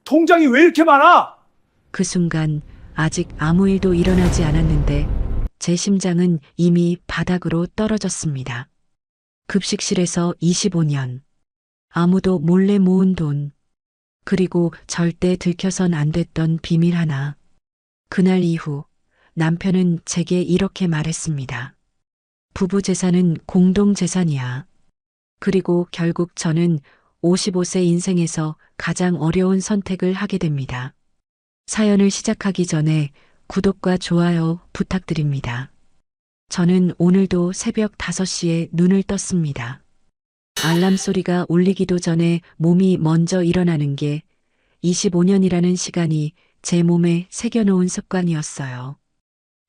통장이 왜 이렇게 많아? 그 순간 아직 아무 일도 일어나지 않았는데 제 심장은 이미 바닥으로 떨어졌습니다. 급식실에서 25년. 아무도 몰래 모은 돈. 그리고 절대 들켜선 안 됐던 비밀 하나. 그날 이후 남편은 제게 이렇게 말했습니다. 부부 재산은 공동 재산이야. 그리고 결국 저는 55세 인생에서 가장 어려운 선택을 하게 됩니다. 사연을 시작하기 전에 구독과 좋아요 부탁드립니다. 저는 오늘도 새벽 5시에 눈을 떴습니다. 알람 소리가 울리기도 전에 몸이 먼저 일어나는 게 25년이라는 시간이 제 몸에 새겨놓은 습관이었어요.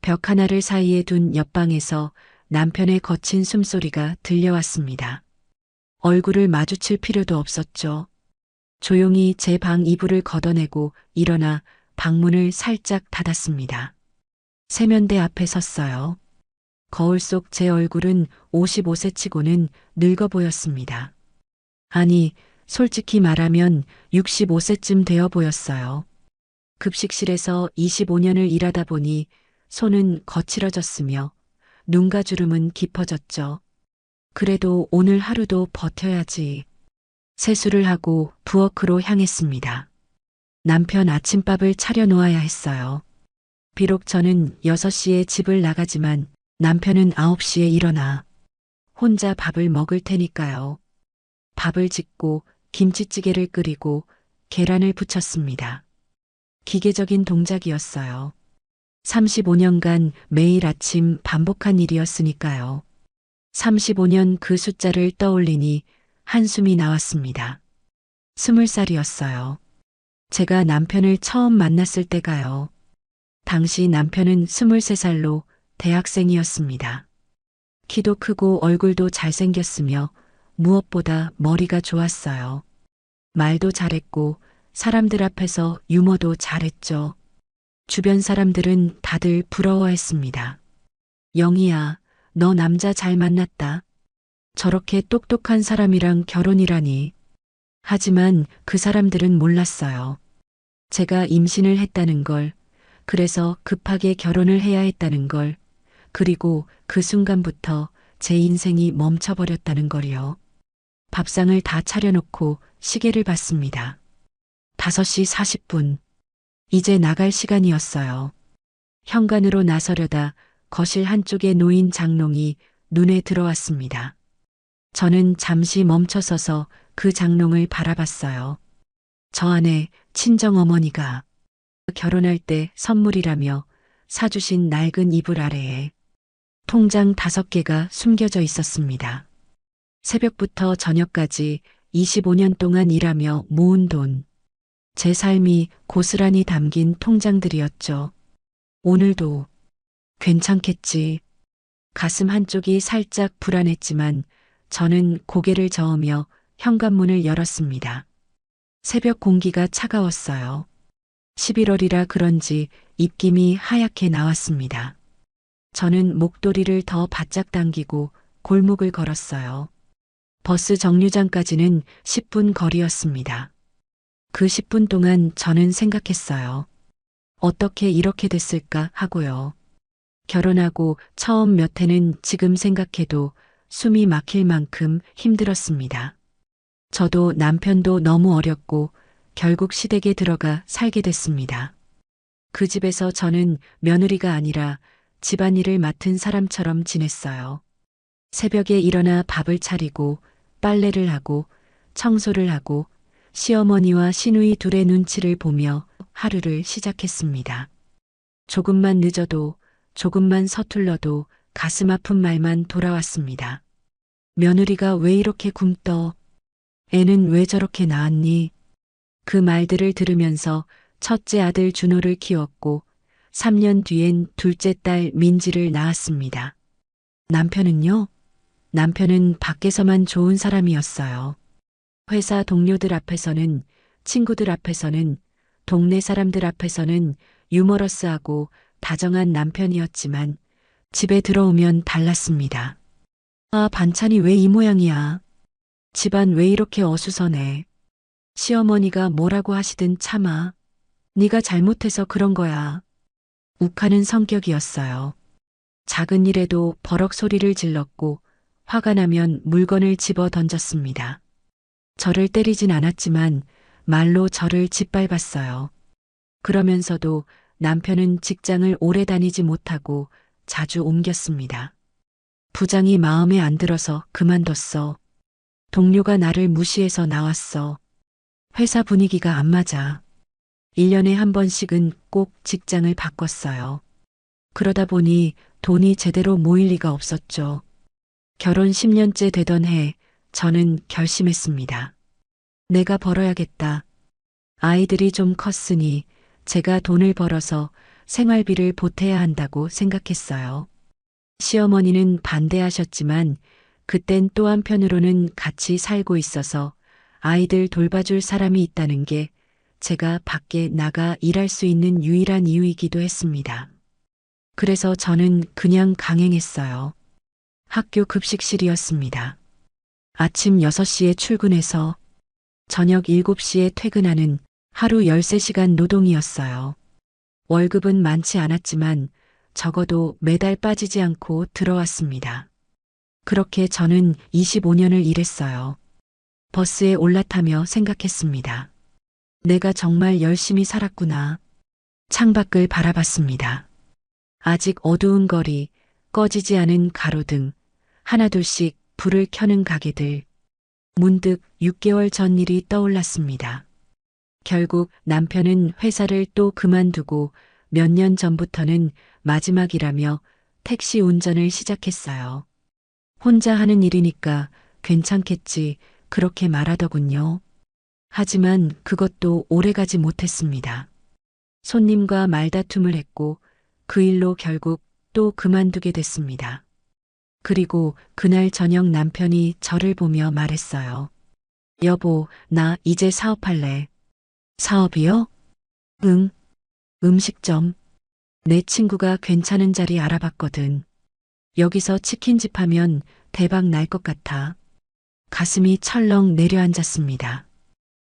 벽 하나를 사이에 둔 옆방에서 남편의 거친 숨소리가 들려왔습니다. 얼굴을 마주칠 필요도 없었죠. 조용히 제 방 이불을 걷어내고 일어나 방문을 살짝 닫았습니다. 세면대 앞에 섰어요. 거울 속 제 얼굴은 55세 치고는 늙어 보였습니다. 아니, 솔직히 말하면 65세쯤 되어 보였어요. 급식실에서 25년을 일하다 보니 손은 거칠어졌으며 눈가 주름은 깊어졌죠. 그래도 오늘 하루도 버텨야지. 세수를 하고 부엌으로 향했습니다. 남편 아침밥을 차려놓아야 했어요. 비록 저는 6시에 집을 나가지만 남편은 9시에 일어나 혼자 밥을 먹을 테니까요. 밥을 짓고 김치찌개를 끓이고 계란을 부쳤습니다. 기계적인 동작이었어요. 35년간 매일 아침 반복한 일이었으니까요. 35년 그 숫자를 떠올리니 한숨이 나왔습니다. 20살이었어요. 제가 남편을 처음 만났을 때가요. 당시 남편은 23살로 대학생이었습니다. 키도 크고 얼굴도 잘생겼으며 무엇보다 머리가 좋았어요. 말도 잘했고 사람들 앞에서 유머도 잘했죠. 주변 사람들은 다들 부러워했습니다. 영희야, 너 남자 잘 만났다. 저렇게 똑똑한 사람이랑 결혼이라니. 하지만 그 사람들은 몰랐어요. 제가 임신을 했다는 걸, 그래서 급하게 결혼을 해야 했다는 걸, 그리고 그 순간부터 제 인생이 멈춰버렸다는 걸요. 밥상을 다 차려놓고 시계를 봤습니다. 5시 40분. 이제 나갈 시간이었어요. 현관으로 나서려다 거실 한쪽에 놓인 장롱이 눈에 들어왔습니다. 저는 잠시 멈춰서서 그 장롱을 바라봤어요. 저 안에 친정어머니가 결혼할 때 선물이라며 사주신 낡은 이불 아래에 통장 5개가 숨겨져 있었습니다. 새벽부터 저녁까지 25년 동안 일하며 모은 돈. 제 삶이 고스란히 담긴 통장들이었죠. 오늘도 괜찮겠지. 가슴 한쪽이 살짝 불안했지만 저는 고개를 저으며 현관문을 열었습니다. 새벽 공기가 차가웠어요. 11월이라 그런지 입김이 하얗게 나왔습니다. 저는 목도리를 더 바짝 당기고 골목을 걸었어요. 버스 정류장까지는 10분 거리였습니다. 그 10분 동안 저는 생각했어요. 어떻게 이렇게 됐을까 하고요. 결혼하고 처음 몇 해는 지금 생각해도 숨이 막힐 만큼 힘들었습니다. 저도 남편도 너무 어렸고 결국 시댁에 들어가 살게 됐습니다. 그 집에서 저는 며느리가 아니라 집안일을 맡은 사람처럼 지냈어요. 새벽에 일어나 밥을 차리고 빨래를 하고 청소를 하고 시어머니와 시누이 둘의 눈치를 보며 하루를 시작했습니다. 조금만 늦어도 조금만 서툴러도 가슴 아픈 말만 돌아왔습니다. 며느리가 왜 이렇게 굶떠? 애는 왜 저렇게 낳았니? 그 말들을 들으면서 첫째 아들 준호를 키웠고 3년 뒤엔 둘째 딸 민지를 낳았습니다. 남편은요? 남편은 밖에서만 좋은 사람이었어요. 회사 동료들 앞에서는, 친구들 앞에서는, 동네 사람들 앞에서는 유머러스하고 다정한 남편이었지만 집에 들어오면 달랐습니다. 아, 반찬이 왜 이 모양이야? 집안 왜 이렇게 어수선해? 시어머니가 뭐라고 하시든 참아. 네가 잘못해서 그런 거야. 욱하는 성격이었어요. 작은 일에도 버럭 소리를 질렀고 화가 나면 물건을 집어 던졌습니다. 저를 때리진 않았지만 말로 저를 짓밟았어요. 그러면서도 남편은 직장을 오래 다니지 못하고 자주 옮겼습니다. 부장이 마음에 안 들어서 그만뒀어. 동료가 나를 무시해서 나왔어. 회사 분위기가 안 맞아. 1년에 한 번씩은 꼭 직장을 바꿨어요. 그러다 보니 돈이 제대로 모일 리가 없었죠. 결혼 10년째 되던 해 저는 결심했습니다. 내가 벌어야겠다. 아이들이 좀 컸으니 제가 돈을 벌어서 생활비를 보태야 한다고 생각했어요. 시어머니는 반대하셨지만 그땐 또 한편으로는 같이 살고 있어서 아이들 돌봐줄 사람이 있다는 게 제가 밖에 나가 일할 수 있는 유일한 이유이기도 했습니다. 그래서 저는 그냥 강행했어요. 학교 급식실이었습니다. 아침 6시에 출근해서 저녁 7시에 퇴근하는 하루 13시간 노동이었어요. 월급은 많지 않았지만 적어도 매달 빠지지 않고 들어왔습니다. 그렇게 저는 25년을 일했어요. 버스에 올라타며 생각했습니다. 내가 정말 열심히 살았구나. 창밖을 바라봤습니다. 아직 어두운 거리, 꺼지지 않은 가로등, 하나둘씩 불을 켜는 가게들. 문득 6개월 전 일이 떠올랐습니다. 결국 남편은 회사를 또 그만두고 몇 년 전부터는 마지막이라며 택시 운전을 시작했어요. 혼자 하는 일이니까 괜찮겠지, 그렇게 말하더군요. 하지만 그것도 오래가지 못했습니다. 손님과 말다툼을 했고 그 일로 결국 또 그만두게 됐습니다. 그리고 그날 저녁 남편이 저를 보며 말했어요. 여보, 나 이제 사업할래. 사업이요? 응, 음식점. 내 친구가 괜찮은 자리 알아봤거든. 여기서 치킨집 하면 대박 날 것 같아. 가슴이 철렁 내려앉았습니다.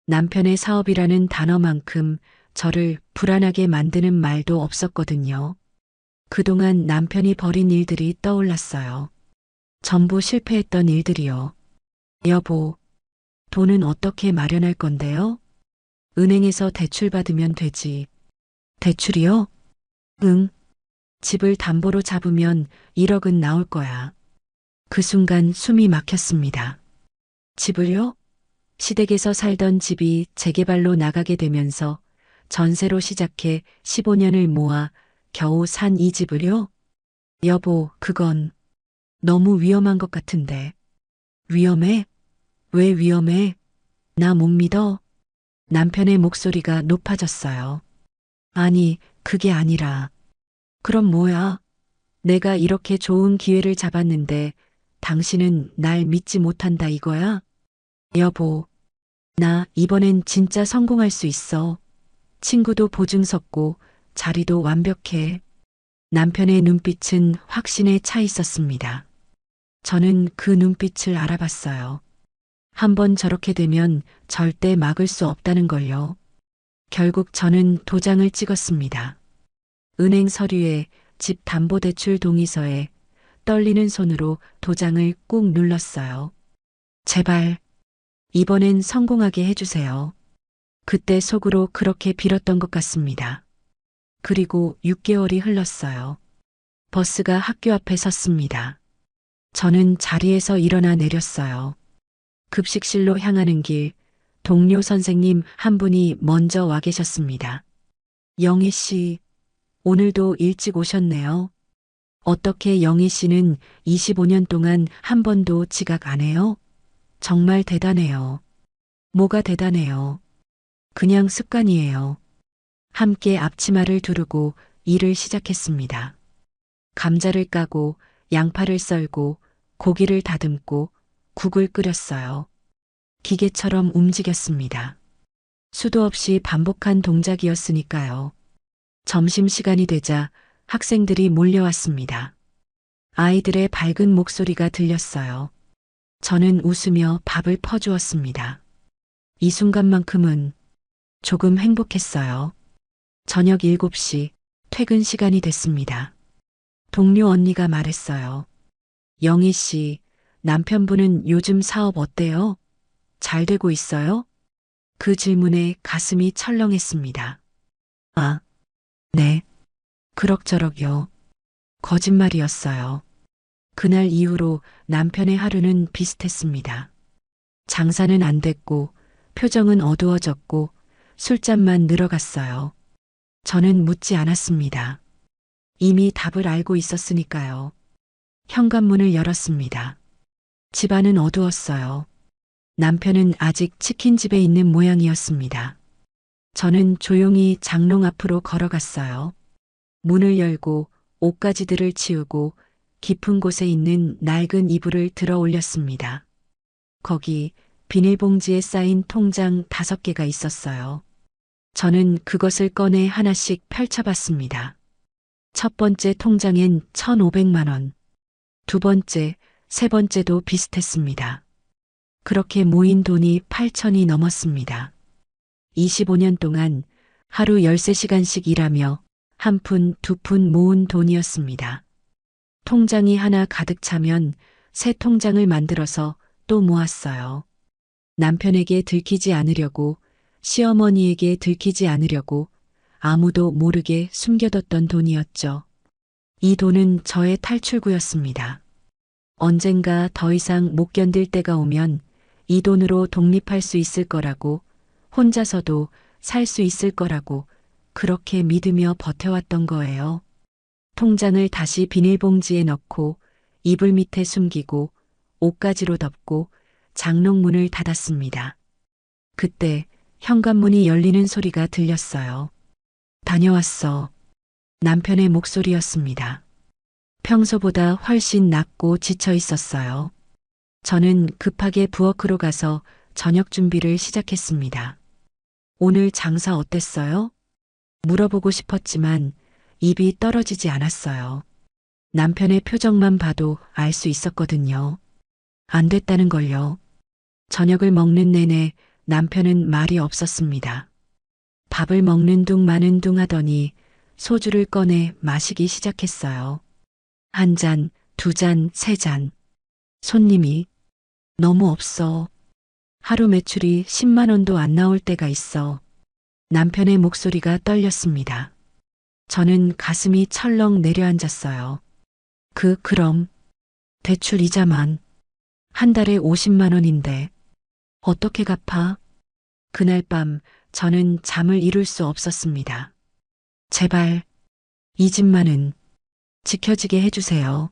남편의 사업이라는 단어만큼 저를 불안하게 만드는 말도 없었거든요. 그동안 남편이 벌인 일들이 떠올랐어요. 전부 실패했던 일들이요. 여보, 돈은 어떻게 마련할 건데요? 은행에서 대출 받으면 되지. 대출이요? 응. 집을 담보로 잡으면 1억은 나올 거야. 그 순간 숨이 막혔습니다. 집을요? 시댁에서 살던 집이 재개발로 나가게 되면서 전세로 시작해 15년을 모아 겨우 산 이 집을요? 여보, 그건 너무 위험한 것 같은데. 위험해? 왜 위험해? 나 못 믿어? 남편의 목소리가 높아졌어요. 아니, 그게 아니라. 그럼 뭐야? 내가 이렇게 좋은 기회를 잡았는데 당신은 날 믿지 못한다 이거야? 여보, 나 이번엔 진짜 성공할 수 있어. 친구도 보증 섰고 자리도 완벽해. 남편의 눈빛은 확신에 차 있었습니다. 저는 그 눈빛을 알아봤어요. 한번 저렇게 되면 절대 막을 수 없다는 걸요. 결국 저는 도장을 찍었습니다. 은행 서류에 집 담보대출 동의서에 떨리는 손으로 도장을 꾹 눌렀어요. 제발, 이번엔 성공하게 해주세요. 그때 속으로 그렇게 빌었던 것 같습니다. 그리고 6개월이 흘렀어요. 버스가 학교 앞에 섰습니다. 저는 자리에서 일어나 내렸어요. 급식실로 향하는 길, 동료 선생님 한 분이 먼저 와 계셨습니다. 영희 씨, 오늘도 일찍 오셨네요. 어떻게 영희 씨는 25년 동안 한 번도 지각 안 해요? 정말 대단해요. 뭐가 대단해요? 그냥 습관이에요. 함께 앞치마를 두르고 일을 시작했습니다. 감자를 까고 양파를 썰고 고기를 다듬고 국을 끓였어요. 기계처럼 움직였습니다. 수도 없이 반복한 동작이었으니까요. 점심시간이 되자 학생들이 몰려왔습니다. 아이들의 밝은 목소리가 들렸어요. 저는 웃으며 밥을 퍼주었습니다. 이 순간만큼은 조금 행복했어요. 저녁 7시 퇴근 시간이 됐습니다. 동료 언니가 말했어요. 영희 씨, 남편분은 요즘 사업 어때요? 잘 되고 있어요? 그 질문에 가슴이 철렁했습니다. 아, 네. 그럭저럭요. 거짓말이었어요. 그날 이후로 남편의 하루는 비슷했습니다. 장사는 안 됐고, 표정은 어두워졌고, 술잔만 늘어갔어요. 저는 묻지 않았습니다. 이미 답을 알고 있었으니까요. 현관문을 열었습니다. 집안은 어두웠어요. 남편은 아직 치킨집에 있는 모양이었습니다. 저는 조용히 장롱 앞으로 걸어갔어요. 문을 열고 옷가지들을 치우고 깊은 곳에 있는 낡은 이불을 들어 올렸습니다. 거기 비닐봉지에 쌓인 통장 5개가 있었어요. 저는 그것을 꺼내 하나씩 펼쳐봤습니다. 첫 번째 통장엔 1,500만 원. 두 번째, 세 번째도 비슷했습니다. 그렇게 모인 돈이 8천이 넘었습니다. 25년 동안 하루 13시간씩 일하며 한 푼, 두 푼 모은 돈이었습니다. 통장이 하나 가득 차면 새 통장을 만들어서 또 모았어요. 남편에게 들키지 않으려고, 시어머니에게 들키지 않으려고 아무도 모르게 숨겨뒀던 돈이었죠. 이 돈은 저의 탈출구였습니다. 언젠가 더 이상 못 견딜 때가 오면 이 돈으로 독립할 수 있을 거라고, 혼자서도 살 수 있을 거라고 그렇게 믿으며 버텨왔던 거예요. 통장을 다시 비닐봉지에 넣고 이불 밑에 숨기고 옷가지로 덮고 장롱문을 닫았습니다. 그때 현관문이 열리는 소리가 들렸어요. 다녀왔어. 남편의 목소리였습니다. 평소보다 훨씬 낫고 지쳐 있었어요. 저는 급하게 부엌으로 가서 저녁 준비를 시작했습니다. 오늘 장사 어땠어요? 물어보고 싶었지만 입이 떨어지지 않았어요. 남편의 표정만 봐도 알 수 있었거든요. 안 됐다는 걸요. 저녁을 먹는 내내 남편은 말이 없었습니다. 밥을 먹는 둥 마는 둥 하더니 소주를 꺼내 마시기 시작했어요. 한 잔, 두 잔, 세 잔. 손님이 너무 없어. 하루 매출이 10만 원도 안 나올 때가 있어. 남편의 목소리가 떨렸습니다. 저는 가슴이 철렁 내려앉았어요. 그럼 대출 이자만 한 달에 50만 원인데 어떻게 갚아? 그날 밤 저는 잠을 이룰 수 없었습니다. 제발 이 집만은 지켜지게 해주세요.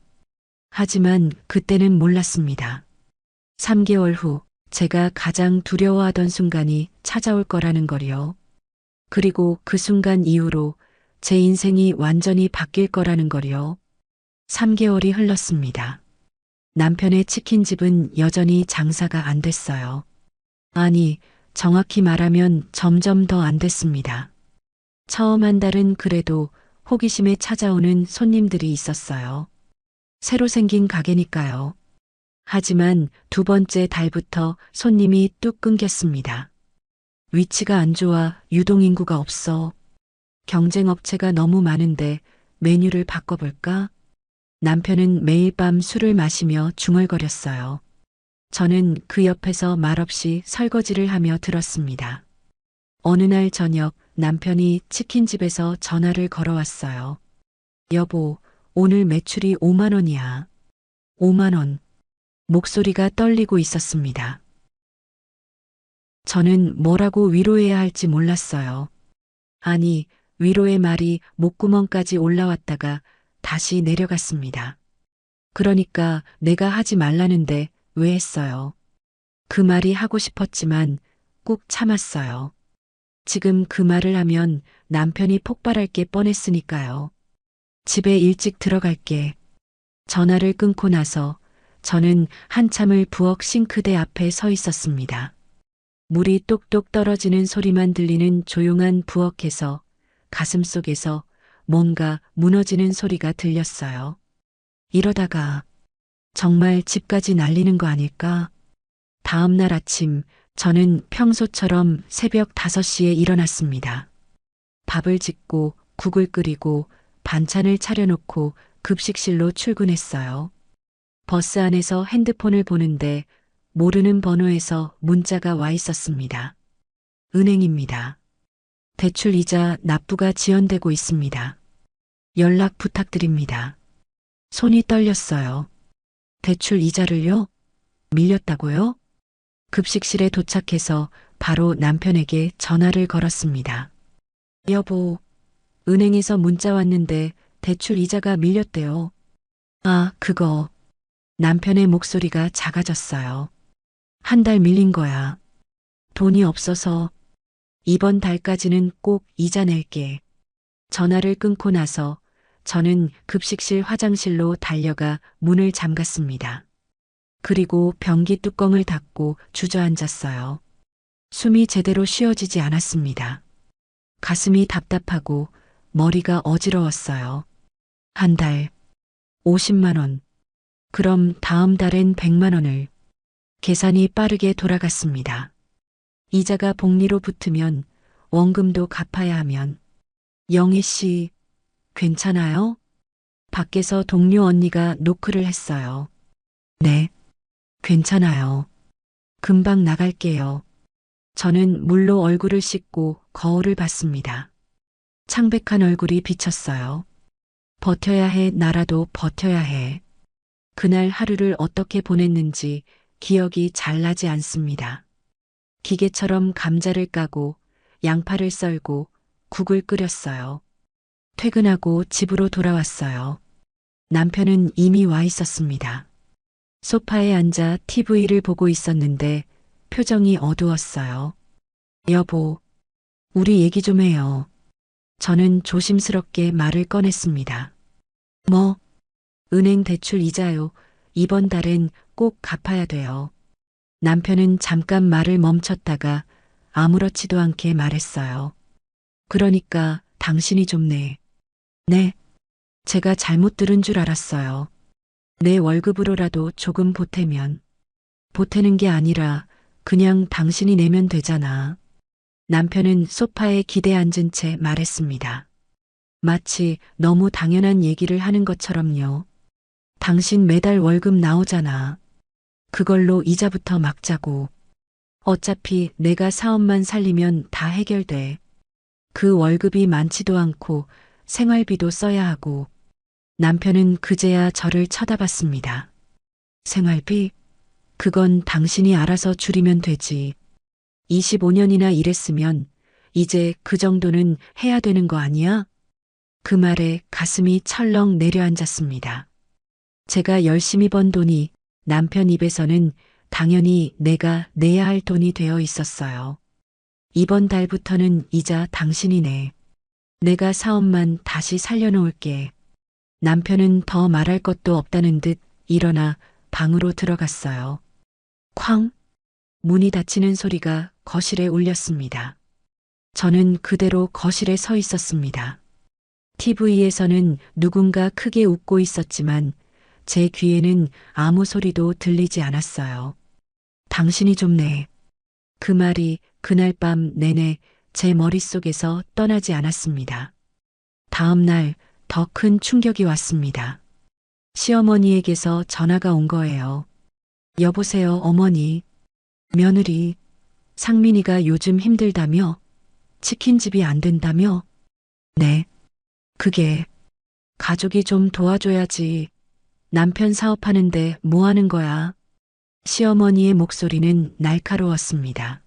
하지만 그때는 몰랐습니다. 3개월 후 제가 가장 두려워하던 순간이 찾아올 거라는 걸요. 그리고 그 순간 이후로 제 인생이 완전히 바뀔 거라는 걸요. 3개월이 흘렀습니다. 남편의 치킨집은 여전히 장사가 안 됐어요. 아니, 정확히 말하면 점점 더 안 됐습니다. 처음 한 달은 그래도 호기심에 찾아오는 손님들이 있었어요. 새로 생긴 가게니까요. 하지만 두 번째 달부터 손님이 뚝 끊겼습니다. 위치가 안 좋아 유동인구가 없어. 경쟁업체가 너무 많은데 메뉴를 바꿔볼까? 남편은 매일 밤 술을 마시며 중얼거렸어요. 저는 그 옆에서 말없이 설거지를 하며 들었습니다. 어느 날 저녁 남편이 치킨집에서 전화를 걸어왔어요. 여보, 오늘 매출이 5만 원이야. 5만 원. 목소리가 떨리고 있었습니다. 저는 뭐라고 위로해야 할지 몰랐어요. 아니, 위로의 말이 목구멍까지 올라왔다가 다시 내려갔습니다. 그러니까 내가 하지 말라는데 왜 했어요? 그 말이 하고 싶었지만 꾹 참았어요. 지금 그 말을 하면 남편이 폭발할 게 뻔했으니까요. 집에 일찍 들어갈게. 전화를 끊고 나서 저는 한참을 부엌 싱크대 앞에 서 있었습니다. 물이 똑똑 떨어지는 소리만 들리는 조용한 부엌에서 가슴속에서 뭔가 무너지는 소리가 들렸어요. 이러다가 정말 집까지 날리는 거 아닐까? 다음 날 아침 저는 평소처럼 새벽 5시에 일어났습니다. 밥을 짓고 국을 끓이고 반찬을 차려놓고 급식실로 출근했어요. 버스 안에서 핸드폰을 보는데 모르는 번호에서 문자가 와 있었습니다. 은행입니다. 대출 이자 납부가 지연되고 있습니다. 연락 부탁드립니다. 손이 떨렸어요. 대출 이자를요? 밀렸다고요? 급식실에 도착해서 바로 남편에게 전화를 걸었습니다. 여보, 은행에서 문자 왔는데 대출 이자가 밀렸대요. 아, 그거. 남편의 목소리가 작아졌어요. 한 달 밀린 거야. 돈이 없어서 이번 달까지는 꼭 이자 낼게. 전화를 끊고 나서 저는 급식실 화장실로 달려가 문을 잠갔습니다. 그리고 변기 뚜껑을 닫고 주저앉았어요. 숨이 제대로 쉬어지지 않았습니다. 가슴이 답답하고 머리가 어지러웠어요. 한 달, 50만 원. 그럼 다음 달엔 100만 원을. 계산이 빠르게 돌아갔습니다. 이자가 복리로 붙으면 원금도 갚아야 하면. 영희 씨, 괜찮아요? 밖에서 동료 언니가 노크를 했어요. 네, 괜찮아요. 금방 나갈게요. 저는 물로 얼굴을 씻고 거울을 봤습니다. 창백한 얼굴이 비쳤어요. 버텨야 해, 나라도 버텨야 해. 그날 하루를 어떻게 보냈는지 기억이 잘 나지 않습니다. 기계처럼 감자를 까고 양파를 썰고 국을 끓였어요. 퇴근하고 집으로 돌아왔어요. 남편은 이미 와 있었습니다. 소파에 앉아 TV를 보고 있었는데 표정이 어두웠어요. 여보, 우리 얘기 좀 해요. 저는 조심스럽게 말을 꺼냈습니다. 뭐? 은행 대출 이자요. 이번 달엔 꼭 갚아야 돼요. 남편은 잠깐 말을 멈췄다가 아무렇지도 않게 말했어요. 그러니까 당신이 좀 내. 네. 제가 잘못 들은 줄 알았어요. 내 월급으로라도 조금 보태면. 보태는 게 아니라 그냥 당신이 내면 되잖아. 남편은 소파에 기대 앉은 채 말했습니다. 마치 너무 당연한 얘기를 하는 것처럼요. 당신 매달 월급 나오잖아. 그걸로 이자부터 막자고. 어차피 내가 사업만 살리면 다 해결돼. 그 월급이 많지도 않고 생활비도 써야 하고. 남편은 그제야 저를 쳐다봤습니다. 생활비? 그건 당신이 알아서 줄이면 되지. 25년이나 일했으면 이제 그 정도는 해야 되는 거 아니야? 그 말에 가슴이 철렁 내려앉았습니다. 제가 열심히 번 돈이 남편 입에서는 당연히 내가 내야 할 돈이 되어 있었어요. 이번 달부터는 이자 당신이 내. 내가 사업만 다시 살려놓을게. 남편은 더 말할 것도 없다는 듯 일어나 방으로 들어갔어요. 쾅! 문이 닫히는 소리가 거실에 울렸습니다. 저는 그대로 거실에 서 있었습니다. TV에서는 누군가 크게 웃고 있었지만 제 귀에는 아무 소리도 들리지 않았어요. 당신이 좀 내. 그 말이 그날 밤 내내 제 머릿속에서 떠나지 않았습니다. 다음 날 더 큰 충격이 왔습니다. 시어머니에게서 전화가 온 거예요. 여보세요, 어머니. 며느리, 상민이가 요즘 힘들다며? 치킨집이 안 된다며? 네. 그게 가족이 좀 도와줘야지. 남편 사업하는데 뭐 하는 거야? 시어머니의 목소리는 날카로웠습니다.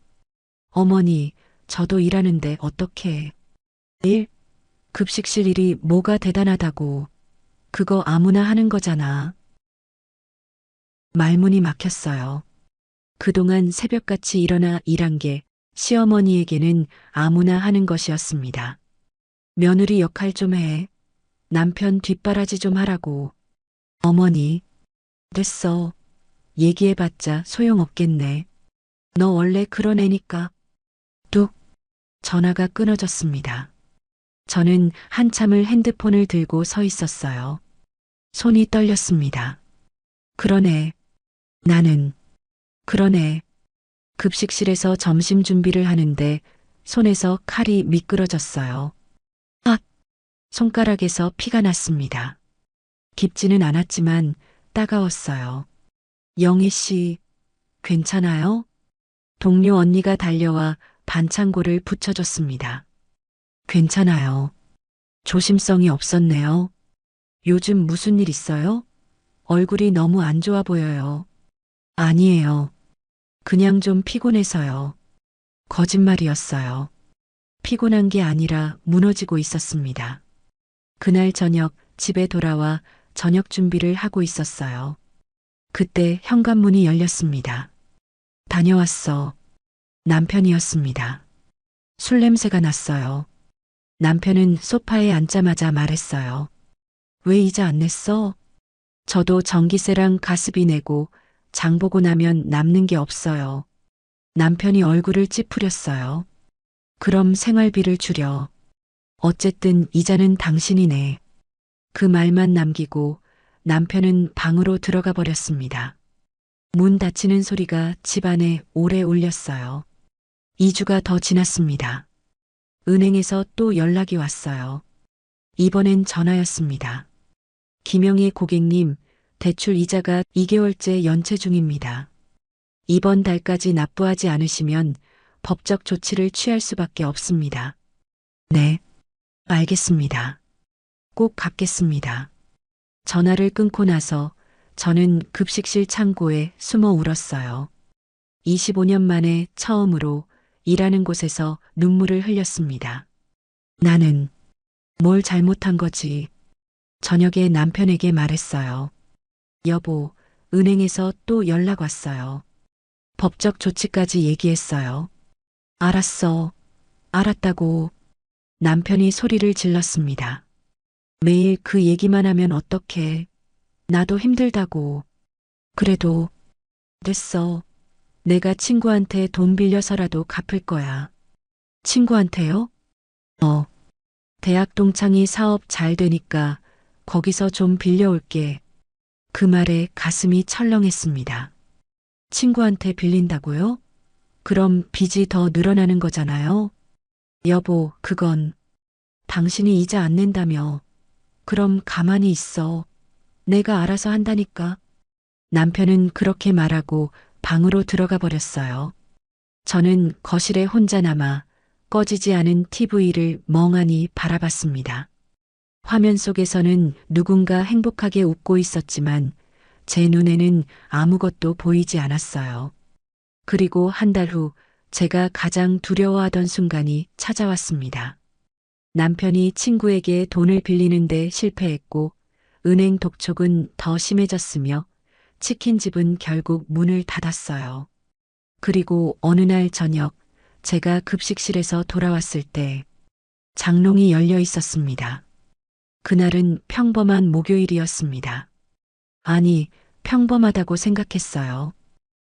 어머니, 저도 일하는데 어떡해. 일? 급식실 일이 뭐가 대단하다고. 그거 아무나 하는 거잖아. 말문이 막혔어요. 그동안 새벽같이 일어나 일한 게 시어머니에게는 아무나 하는 것이었습니다. 며느리 역할 좀 해. 남편 뒷바라지 좀 하라고. 어머니, 됐어. 얘기해봤자 소용없겠네. 너 원래 그런 애니까. 뚝. 전화가 끊어졌습니다. 저는 한참을 핸드폰을 들고 서 있었어요. 손이 떨렸습니다. 그러네. 나는. 그러네. 급식실에서 점심 준비를 하는데 손에서 칼이 미끄러졌어요. 아! 손가락에서 피가 났습니다. 깊지는 않았지만 따가웠어요. 영희 씨, 괜찮아요? 동료 언니가 달려와 반창고를 붙여줬습니다. 괜찮아요. 조심성이 없었네요. 요즘 무슨 일 있어요? 얼굴이 너무 안 좋아 보여요. 아니에요. 그냥 좀 피곤해서요. 거짓말이었어요. 피곤한 게 아니라 무너지고 있었습니다. 그날 저녁 집에 돌아와 저녁 준비를 하고 있었어요. 그때 현관문이 열렸습니다. 다녀왔어. 남편이었습니다. 술 냄새가 났어요. 남편은 소파에 앉자마자 말했어요. 왜 이자 안 냈어? 저도 전기세랑 가스비 내고 장 보고 나면 남는 게 없어요. 남편이 얼굴을 찌푸렸어요. 그럼 생활비를 줄여. 어쨌든 이자는 당신이 내. 그 말만 남기고 남편은 방으로 들어가 버렸습니다. 문 닫히는 소리가 집안에 오래 울렸어요. 2주가 더 지났습니다. 은행에서 또 연락이 왔어요. 이번엔 전화였습니다. 김영희 고객님, 대출 이자가 2개월째 연체 중입니다. 이번 달까지 납부하지 않으시면 법적 조치를 취할 수밖에 없습니다. 네, 알겠습니다. 꼭 갚겠습니다. 전화를 끊고 나서 저는 급식실 창고에 숨어 울었어요. 25년 만에 처음으로 일하는 곳에서 눈물을 흘렸습니다. 나는 뭘 잘못한 거지? 저녁에 남편에게 말했어요. 여보, 은행에서 또 연락 왔어요. 법적 조치까지 얘기했어요. 알았어. 알았다고. 남편이 소리를 질렀습니다. 매일 그 얘기만 하면 어떡해. 나도 힘들다고. 그래도 됐어. 내가 친구한테 돈 빌려서라도 갚을 거야. 친구한테요? 대학 동창이 사업 잘 되니까 거기서 좀 빌려올게. 그 말에 가슴이 철렁했습니다. 친구한테 빌린다고요? 그럼 빚이 더 늘어나는 거잖아요. 여보, 그건 당신이 이자 안 낸다며. 그럼 가만히 있어. 내가 알아서 한다니까. 남편은 그렇게 말하고 방으로 들어가 버렸어요. 저는 거실에 혼자 남아 꺼지지 않은 TV를 멍하니 바라봤습니다. 화면 속에서는 누군가 행복하게 웃고 있었지만 제 눈에는 아무것도 보이지 않았어요. 그리고 한 달 후 제가 가장 두려워하던 순간이 찾아왔습니다. 남편이 친구에게 돈을 빌리는데 실패했고 은행 독촉은 더 심해졌으며 치킨집은 결국 문을 닫았어요. 그리고 어느 날 저녁 제가 급식실에서 돌아왔을 때 장롱이 열려 있었습니다. 그날은 평범한 목요일이었습니다. 아니, 평범하다고 생각했어요.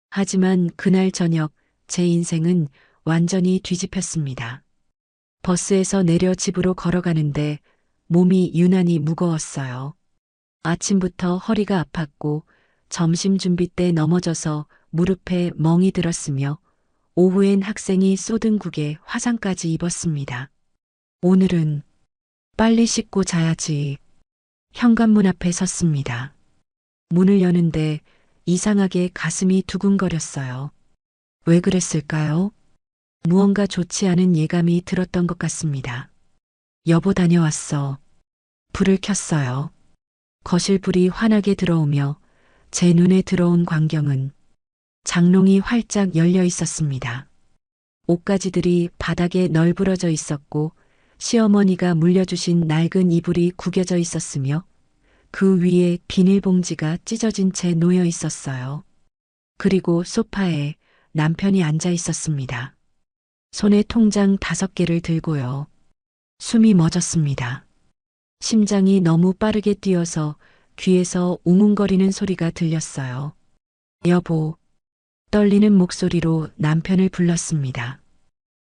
하지만 그날 저녁 제 인생은 완전히 뒤집혔습니다. 버스에서 내려 집으로 걸어가는데 몸이 유난히 무거웠어요. 아침부터 허리가 아팠고 점심 준비 때 넘어져서 무릎에 멍이 들었으며 오후엔 학생이 쏟은 국에 화상까지 입었습니다. 오늘은 빨리 씻고 자야지. 현관문 앞에 섰습니다. 문을 여는데 이상하게 가슴이 두근거렸어요. 왜 그랬을까요? 무언가 좋지 않은 예감이 들었던 것 같습니다. 여보 다녀왔어. 불을 켰어요. 거실 불이 환하게 들어오며 제 눈에 들어온 광경은 장롱이 활짝 열려 있었습니다. 옷가지들이 바닥에 널브러져 있었고 시어머니가 물려주신 낡은 이불이 구겨져 있었으며 그 위에 비닐봉지가 찢어진 채 놓여 있었어요. 그리고 소파에 남편이 앉아 있었습니다. 손에 통장 5개를 들고요. 숨이 멎었습니다. 심장이 너무 빠르게 뛰어서 귀에서 웅웅거리는 소리가 들렸어요. 여보, 떨리는 목소리로 남편을 불렀습니다.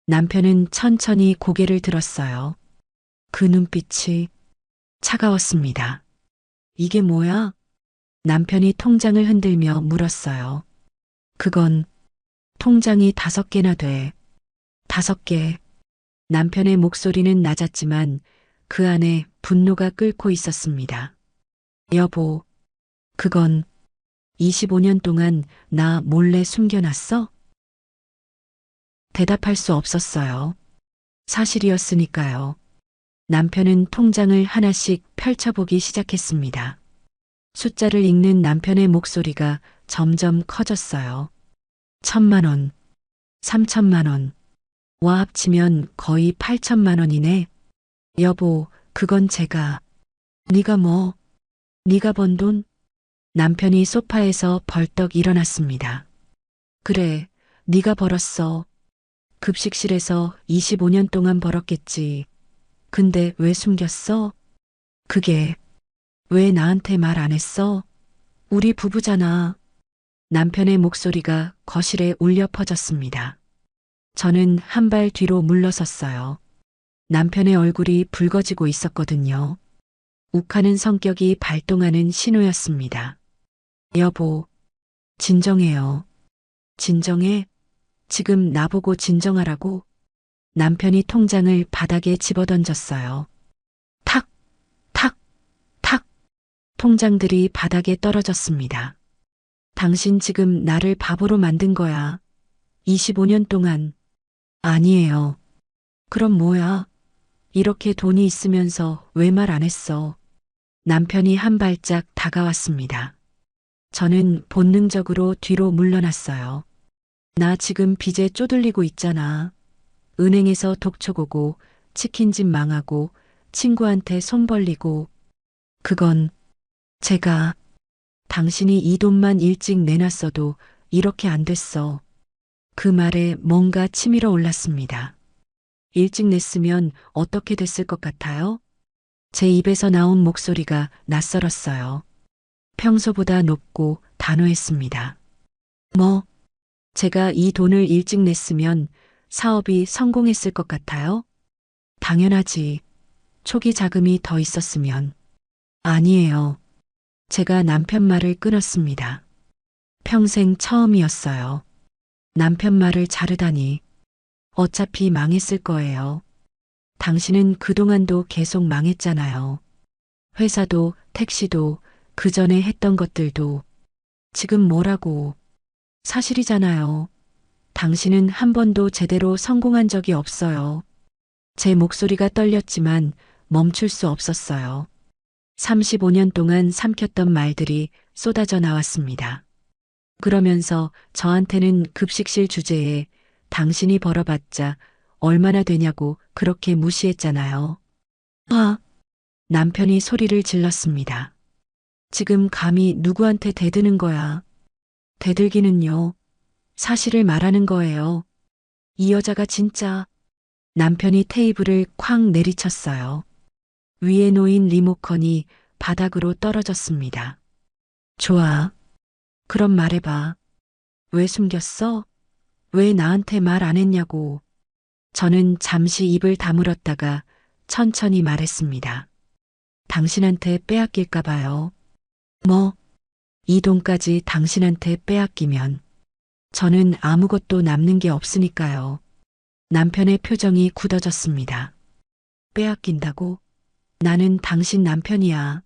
남편은 천천히 고개를 들었어요. 그 눈빛이 차가웠습니다. 이게 뭐야? 남편이 통장을 흔들며 물었어요. 그건 통장이 5개나 돼. 5개. 남편의 목소리는 낮았지만 그 안에 분노가 끓고 있었습니다. 여보, 그건 25년 동안 나 몰래 숨겨놨어? 대답할 수 없었어요. 사실이었으니까요. 남편은 통장을 하나씩 펼쳐보기 시작했습니다. 숫자를 읽는 남편의 목소리가 점점 커졌어요. 1,000만 원, 3,000만 원, 와 합치면 거의 8,000만 원이네. 여보, 그건 제가. 네가 뭐? 네가 번 돈? 남편이 소파에서 벌떡 일어났습니다. 그래, 네가 벌었어. 급식실에서 25년 동안 벌었겠지. 근데 왜 숨겼어? 그게 왜 나한테 말 안 했어? 우리 부부잖아. 남편의 목소리가 거실에 울려 퍼졌습니다. 저는 한 발 뒤로 물러섰어요. 남편의 얼굴이 붉어지고 있었거든요. 욱하는 성격이 발동하는 신호였습니다. 여보, 진정해요. 진정해? 지금 나보고 진정하라고? 남편이 통장을 바닥에 집어던졌어요. 탁, 탁, 탁. 통장들이 바닥에 떨어졌습니다. 당신 지금 나를 바보로 만든 거야. 25년 동안. 아니에요. 그럼 뭐야? 이렇게 돈이 있으면서 왜 말 안 했어? 남편이 한 발짝 다가왔습니다. 저는 본능적으로 뒤로 물러났어요. 나 지금 빚에 쪼들리고 있잖아. 은행에서 독촉 오고, 치킨집 망하고, 친구한테 손 벌리고. 그건 제가 당신이 이 돈만 일찍 내놨어도 이렇게 안 됐어. 그 말에 뭔가 치밀어 올랐습니다. 일찍 냈으면 어떻게 됐을 것 같아요? 제 입에서 나온 목소리가 낯설었어요. 평소보다 높고 단호했습니다. 뭐, 제가 이 돈을 일찍 냈으면 사업이 성공했을 것 같아요? 당연하지. 초기 자금이 더 있었으면. 아니에요. 제가 남편 말을 끊었습니다. 평생 처음이었어요. 남편 말을 자르다니. 어차피 망했을 거예요. 당신은 그동안도 계속 망했잖아요. 회사도, 택시도, 그 전에 했던 것들도. 지금 뭐라고. 사실이잖아요. 당신은 한 번도 제대로 성공한 적이 없어요. 제 목소리가 떨렸지만 멈출 수 없었어요. 35년 동안 삼켰던 말들이 쏟아져 나왔습니다. 그러면서 저한테는 급식실 주제에 당신이 벌어봤자 얼마나 되냐고 그렇게 무시했잖아요. 아, 남편이 소리를 질렀습니다. 지금 감히 누구한테 대드는 거야. 대들기는요. 사실을 말하는 거예요. 이 여자가 진짜. 남편이 테이블을 쾅 내리쳤어요. 위에 놓인 리모컨이 바닥으로 떨어졌습니다. 좋아. 그럼 말해봐. 왜 숨겼어? 왜 나한테 말 안 했냐고. 저는 잠시 입을 다물었다가 천천히 말했습니다. 당신한테 빼앗길까 봐요. 뭐, 이 돈까지 당신한테 빼앗기면 저는 아무것도 남는 게 없으니까요. 남편의 표정이 굳어졌습니다. 빼앗긴다고? 나는 당신 남편이야.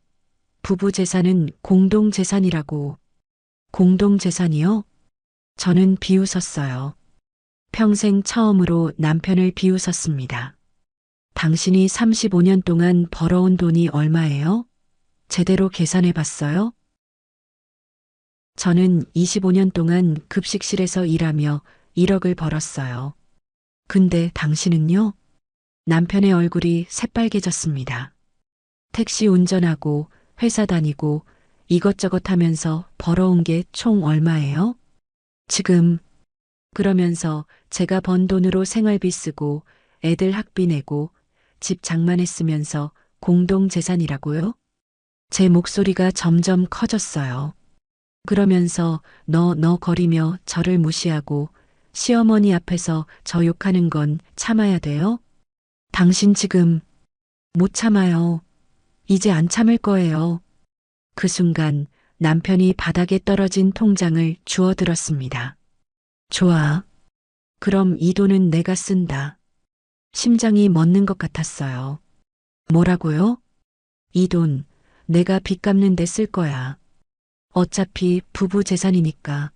부부 재산은 공동 재산이라고. 공동 재산이요? 저는 비웃었어요. 평생 처음으로 남편을 비웃었습니다. 당신이 35년 동안 벌어온 돈이 얼마예요? 제대로 계산해 봤어요? 저는 25년 동안 급식실에서 일하며 1억을 벌었어요. 근데 당신은요? 남편의 얼굴이 새빨개졌습니다. 택시 운전하고 회사 다니고 이것저것 하면서 벌어온 게 총 얼마예요? 지금. 그러면서 제가 번 돈으로 생활비 쓰고 애들 학비 내고 집 장만했으면서 공동 재산이라고요? 제 목소리가 점점 커졌어요. 그러면서 너 거리며 저를 무시하고 시어머니 앞에서 저 욕하는 건 참아야 돼요? 당신 지금 못 참아요. 이제 안 참을 거예요. 그 순간 남편이 바닥에 떨어진 통장을 주워들었습니다. 좋아. 그럼 이 돈은 내가 쓴다. 심장이 멎는 것 같았어요. 뭐라고요? 이 돈, 내가 빚 갚는 데 쓸 거야. 어차피 부부 재산이니까.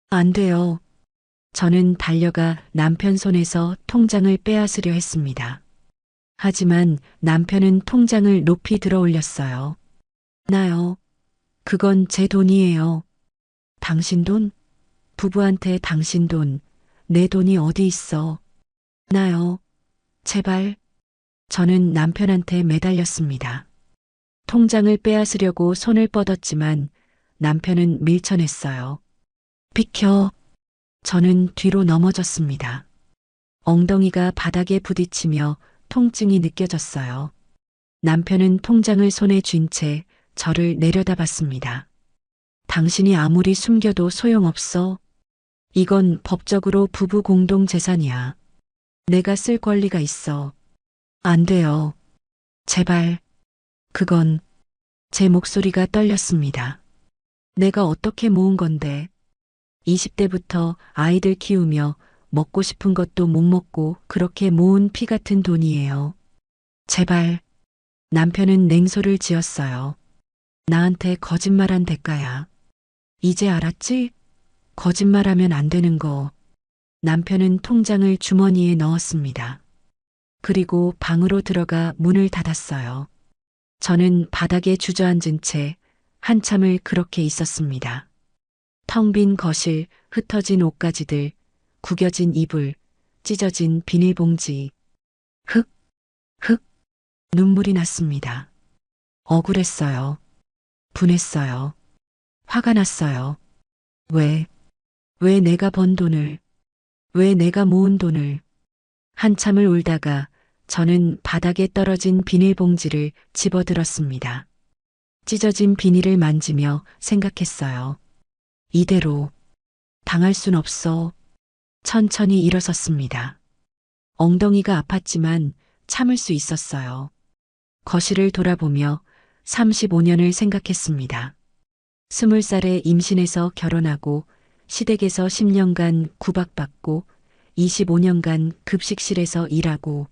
안 돼요. 저는 달려가 남편 손에서 통장을 빼앗으려 했습니다. 하지만 남편은 통장을 높이 들어 올렸어요. 나요. 그건 제 돈이에요. 당신 돈? 부부한테 당신 돈, 내 돈이 어디 있어? 나요. 제발. 저는 남편한테 매달렸습니다. 통장을 빼앗으려고 손을 뻗었지만 남편은 밀쳐냈어요. 비켜. 저는 뒤로 넘어졌습니다. 엉덩이가 바닥에 부딪히며 통증이 느껴졌어요. 남편은 통장을 손에 쥔 채 저를 내려다봤습니다. 당신이 아무리 숨겨도 소용없어. 이건 법적으로 부부 공동 재산이야. 내가 쓸 권리가 있어. 안 돼요. 제발. 그건 제 목소리가 떨렸습니다. 내가 어떻게 모은 건데. 20대부터 아이들 키우며 먹고 싶은 것도 못 먹고 그렇게 모은 피 같은 돈이에요. 제발. 남편은 냉소를 지었어요. 나한테 거짓말한 대가야. 이제 알았지? 거짓말하면 안 되는 거. 남편은 통장을 주머니에 넣었습니다. 그리고 방으로 들어가 문을 닫았어요. 저는 바닥에 주저앉은 채 한참을 그렇게 있었습니다. 텅 빈 거실, 흩어진 옷가지들, 구겨진 이불, 찢어진 비닐봉지. 흑, 흑, 눈물이 났습니다. 억울했어요. 분했어요. 화가 났어요. 왜 내가 번 돈을, 왜 내가 모은 돈을. 한참을 울다가 저는 바닥에 떨어진 비닐봉지를 집어들었습니다. 찢어진 비닐을 만지며 생각했어요. 이대로 당할 순 없어. 천천히 일어섰습니다. 엉덩이가 아팠지만 참을 수 있었어요. 거실을 돌아보며 35년을 생각했습니다. 20살에 임신해서 결혼하고 시댁에서 10년간 구박받고 25년간 급식실에서 일하고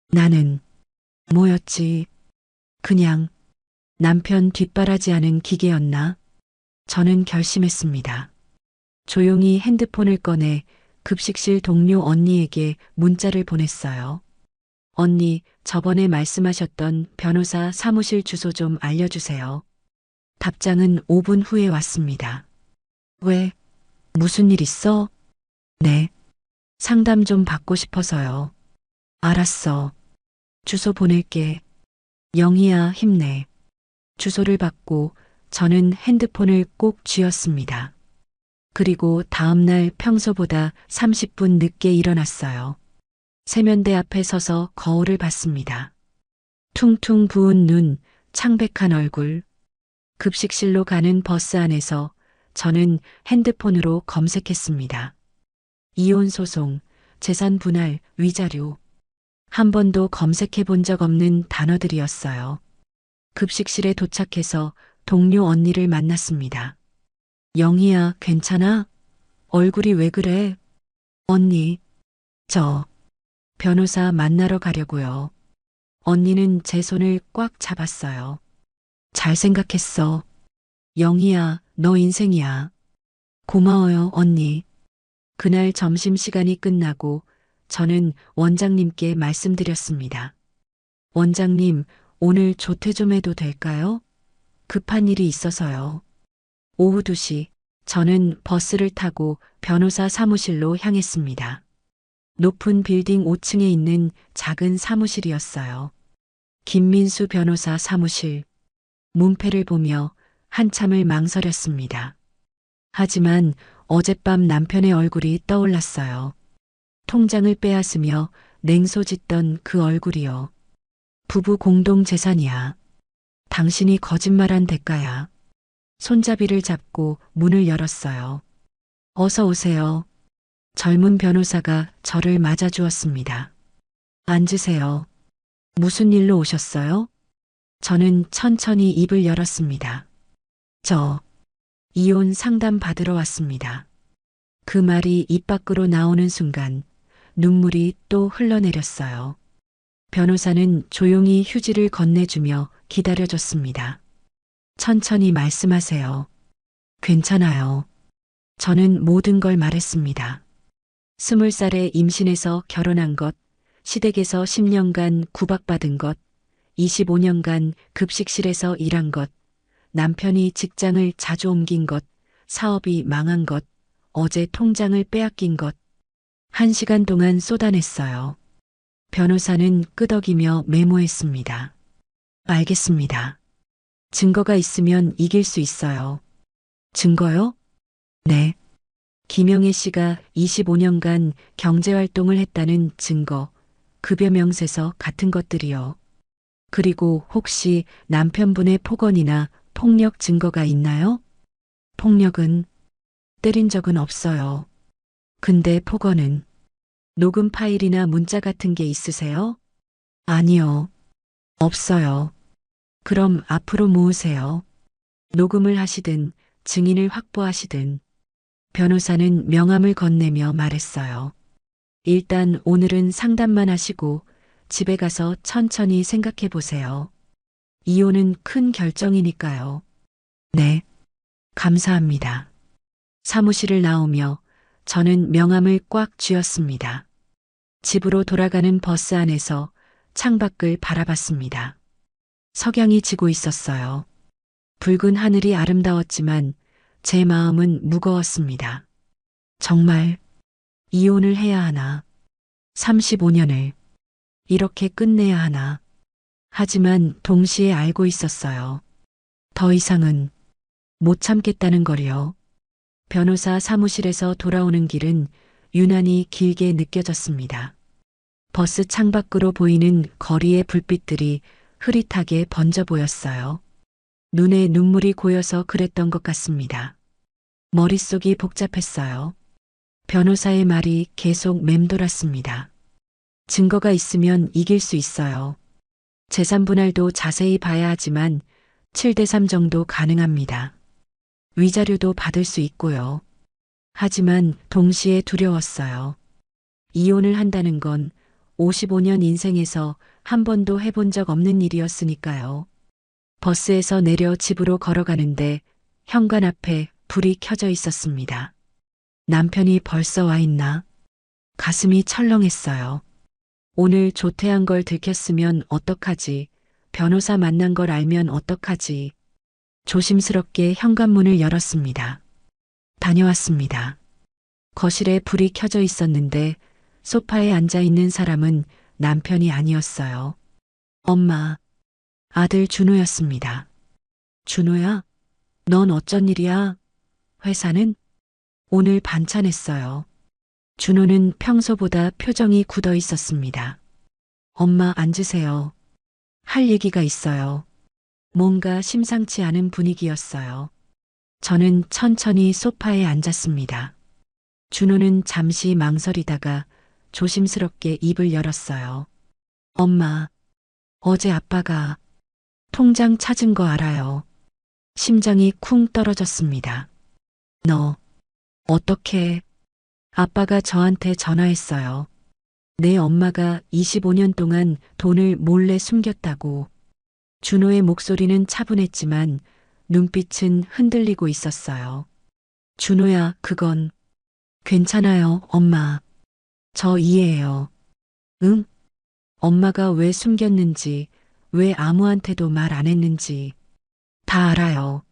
나는 뭐였지? 그냥 남편 뒷바라지하는 기계였나? 저는 결심했습니다. 조용히 핸드폰을 꺼내 급식실 동료 언니에게 문자를 보냈어요. 언니, 저번에 말씀하셨던 변호사 사무실 주소 좀 알려주세요. 답장은 5분 후에 왔습니다. 왜? 무슨 일 있어? 네. 상담 좀 받고 싶어서요. 알았어. 주소 보낼게. 영희야, 힘내. 주소를 받고 저는 핸드폰을 꼭 쥐었습니다. 그리고 다음날 평소보다 30분 늦게 일어났어요. 세면대 앞에 서서 거울을 봤습니다. 퉁퉁 부은 눈, 창백한 얼굴. 급식실로 가는 버스 안에서 저는 핸드폰으로 검색했습니다. 이혼 소송, 재산 분할, 위자료. 한 번도 검색해 본 적 없는 단어들이었어요. 급식실에 도착해서 동료 언니를 만났습니다. 영희야, 괜찮아? 얼굴이 왜 그래? 언니, 저 변호사 만나러 가려고요. 언니는 제 손을 꽉 잡았어요. 잘 생각했어. 영희야, 너 인생이야. 고마워요, 언니. 그날 점심시간이 끝나고 저는 원장님께 말씀드렸습니다. 원장님, 오늘 조퇴 좀 해도 될까요? 급한 일이 있어서요. 오후 2시, 저는 버스를 타고 변호사 사무실로 향했습니다. 높은 빌딩 5층에 있는 작은 사무실이었어요. 김민수 변호사 사무실. 문패를 보며 한참을 망설였습니다. 하지만 어젯밤 남편의 얼굴이 떠올랐어요. 통장을 빼앗으며 냉소짓던 그 얼굴이요. 부부 공동 재산이야. 당신이 거짓말한 대가야. 손잡이를 잡고 문을 열었어요. 어서 오세요. 젊은 변호사가 저를 맞아주었습니다. 앉으세요. 무슨 일로 오셨어요? 저는 천천히 입을 열었습니다. 저 이혼 상담 받으러 왔습니다. 그 말이 입 밖으로 나오는 순간 눈물이 또 흘러내렸어요. 변호사는 조용히 휴지를 건네주며 기다려줬습니다. 천천히 말씀하세요. 괜찮아요. 저는 모든 걸 말했습니다. 20살에 임신해서 결혼한 것, 시댁에서 10년간 구박받은 것, 25년간 급식실에서 일한 것, 남편이 직장을 자주 옮긴 것, 사업이 망한 것, 어제 통장을 빼앗긴 것. 1시간 동안 쏟아냈어요. 변호사는 끄덕이며 메모했습니다. 알겠습니다. 증거가 있으면 이길 수 있어요. 증거요? 네. 김영애 씨가 25년간 경제활동을 했다는 증거, 급여 명세서 같은 것들이요. 그리고 혹시 남편분의 폭언이나 폭력 증거가 있나요? 폭력은 때린 적은 없어요. 근데 폭언은 녹음 파일이나 문자 같은 게 있으세요? 아니요. 없어요. 그럼 앞으로 모으세요. 녹음을 하시든 증인을 확보하시든. 변호사는 명함을 건네며 말했어요. 일단 오늘은 상담만 하시고 집에 가서 천천히 생각해 보세요. 이혼은 큰 결정이니까요. 네. 감사합니다. 사무실을 나오며 저는 명함을 꽉 쥐었습니다. 집으로 돌아가는 버스 안에서 창밖을 바라봤습니다. 석양이 지고 있었어요. 붉은 하늘이 아름다웠지만 제 마음은 무거웠습니다. 정말 이혼을 해야 하나? 35년을 이렇게 끝내야 하나? 하지만 동시에 알고 있었어요. 더 이상은 못 참겠다는 거리요. 변호사 사무실에서 돌아오는 길은 유난히 길게 느껴졌습니다. 버스 창밖으로 보이는 거리의 불빛들이 흐릿하게 번져 보였어요. 눈에 눈물이 고여서 그랬던 것 같습니다. 머릿속이 복잡했어요. 변호사의 말이 계속 맴돌았습니다. 증거가 있으면 이길 수 있어요. 재산 분할도 자세히 봐야 하지만 7대3 정도 가능합니다. 위자료도 받을 수 있고요. 하지만 동시에 두려웠어요. 이혼을 한다는 건 55년 인생에서 한 번도 해본 적 없는 일이었으니까요. 버스에서 내려 집으로 걸어가는데 현관 앞에 불이 켜져 있었습니다. 남편이 벌써 와 있나? 가슴이 철렁했어요. 오늘 조퇴한 걸 들켰으면 어떡하지? 변호사 만난 걸 알면 어떡하지? 조심스럽게 현관문을 열었습니다. 다녀왔습니다. 거실에 불이 켜져 있었는데 소파에 앉아 있는 사람은 남편이 아니었어요. 엄마, 아들 준호였습니다. 준호야? 넌 어쩐 일이야? 회사는? 오늘 반찬했어요. 준호는 평소보다 표정이 굳어 있었습니다. 엄마 앉으세요. 할 얘기가 있어요. 뭔가 심상치 않은 분위기였어요. 저는 천천히 소파에 앉았습니다. 준호는 잠시 망설이다가 조심스럽게 입을 열었어요. 엄마, 어제 아빠가 통장 찾은 거 알아요. 심장이 쿵 떨어졌습니다. 너, 어떻게? 아빠가 저한테 전화했어요. 내 엄마가 25년 동안 돈을 몰래 숨겼다고. 준호의 목소리는 차분했지만 눈빛은 흔들리고 있었어요. 준호야, 그건 괜찮아요, 엄마. 저 이해해요. 응? 엄마가 왜 숨겼는지, 왜 아무한테도 말 안 했는지 다 알아요.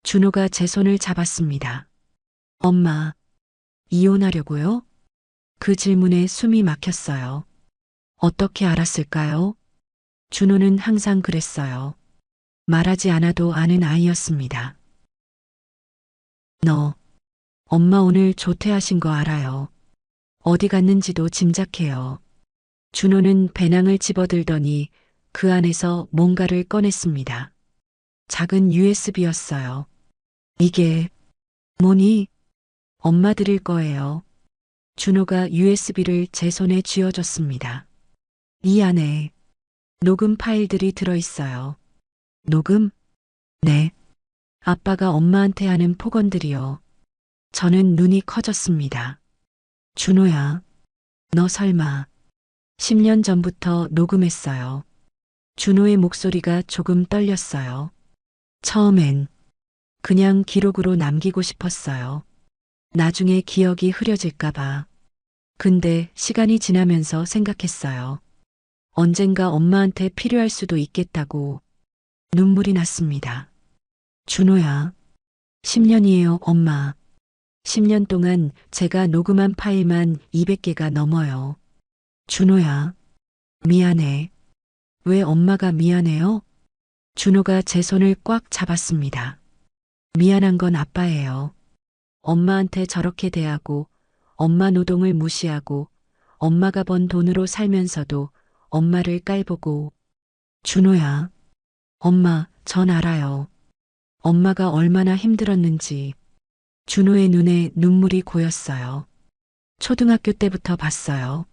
준호가 제 손을 잡았습니다. 엄마, 이혼하려고요? 그 질문에 숨이 막혔어요. 어떻게 알았을까요? 준호는 항상 그랬어요. 말하지 않아도 아는 아이였습니다. 너, 엄마 오늘 조퇴하신 거 알아요. 어디 갔는지도 짐작해요. 준호는 배낭을 집어들더니 그 안에서 뭔가를 꺼냈습니다. 작은 USB였어요. 이게 뭐니? 엄마 드릴 거예요. 준호가 USB를 제 손에 쥐어줬습니다. 이 안에 녹음 파일들이 들어있어요. 녹음? 네. 아빠가 엄마한테 하는 폭언들이요. 저는 눈이 커졌습니다. 준호야, 너 설마 10년 전부터 녹음했어요. 준호의 목소리가 조금 떨렸어요. 처음엔 그냥 기록으로 남기고 싶었어요. 나중에 기억이 흐려질까봐. 근데 시간이 지나면서 생각했어요. 언젠가 엄마한테 필요할 수도 있겠다고. 눈물이 났습니다. 준호야, 10년이에요, 엄마. 10년 동안 제가 녹음한 파일만 200개가 넘어요. 준호야, 미안해. 왜 엄마가 미안해요? 준호가 제 손을 꽉 잡았습니다. 미안한 건 아빠예요. 엄마한테 저렇게 대하고, 엄마 노동을 무시하고, 엄마가 번 돈으로 살면서도 엄마를 깔보고. 준호야, 엄마, 전 알아요. 엄마가 얼마나 힘들었는지. 준호의 눈에 눈물이 고였어요. 초등학교 때부터 봤어요.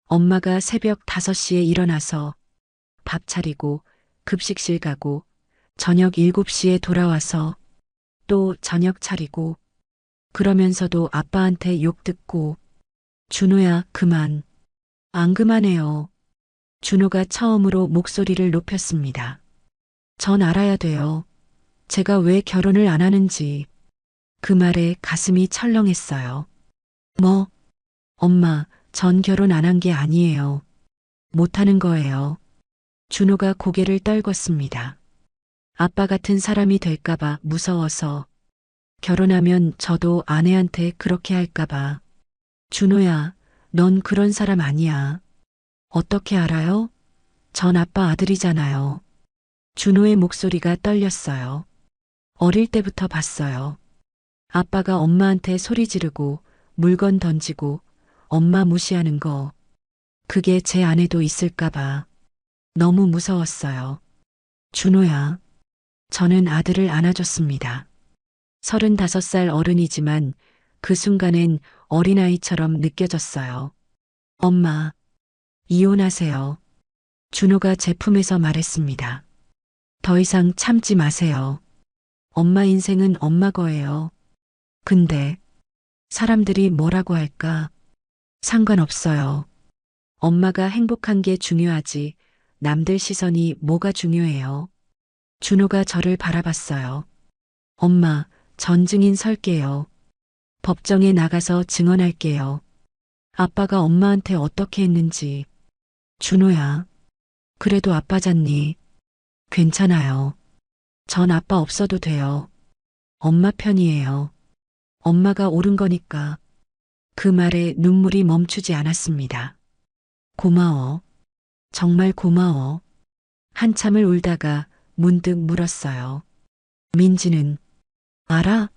엄마가 새벽 5시에 일어나서 밥 차리고 급식실 가고 저녁 7시에 돌아와서 또 저녁 차리고 그러면서도 아빠한테 욕 듣고. 준호야, 그만. 안 그만해요. 준호가 처음으로 목소리를 높였습니다. 전 알아야 돼요. 제가 왜 결혼을 안 하는지. 그 말에 가슴이 철렁했어요. 뭐? 엄마, 전 결혼 안 한 게 아니에요. 못하는 거예요. 준호가 고개를 떨궜습니다. 아빠 같은 사람이 될까봐 무서워서. 결혼하면 저도 아내한테 그렇게 할까봐. 준호야, 넌 그런 사람 아니야. 어떻게 알아요? 전 아빠 아들이잖아요. 준호의 목소리가 떨렸어요. 어릴 때부터 봤어요. 아빠가 엄마한테 소리 지르고 물건 던지고 엄마 무시하는 거. 그게 제 안에도 있을까봐. 너무 무서웠어요. 준호야, 저는 아들을 안아줬습니다. 35살 어른이지만 그 순간엔 어린아이처럼 느껴졌어요. 엄마, 이혼하세요. 준호가 제 품에서 말했습니다. 더 이상 참지 마세요. 엄마 인생은 엄마 거예요. 근데 사람들이 뭐라고 할까? 상관없어요. 엄마가 행복한 게 중요하지. 남들 시선이 뭐가 중요해요. 준호가 저를 바라봤어요. 엄마, 전 증인 설게요. 법정에 나가서 증언할게요. 아빠가 엄마한테 어떻게 했는지. 준호야, 그래도 아빠잖니. 괜찮아요. 전 아빠 없어도 돼요. 엄마 편이에요. 엄마가 옳은 거니까. 그 말에 눈물이 멈추지 않았습니다. 고마워. 정말 고마워. 한참을 울다가 문득 물었어요. 민지는 알아?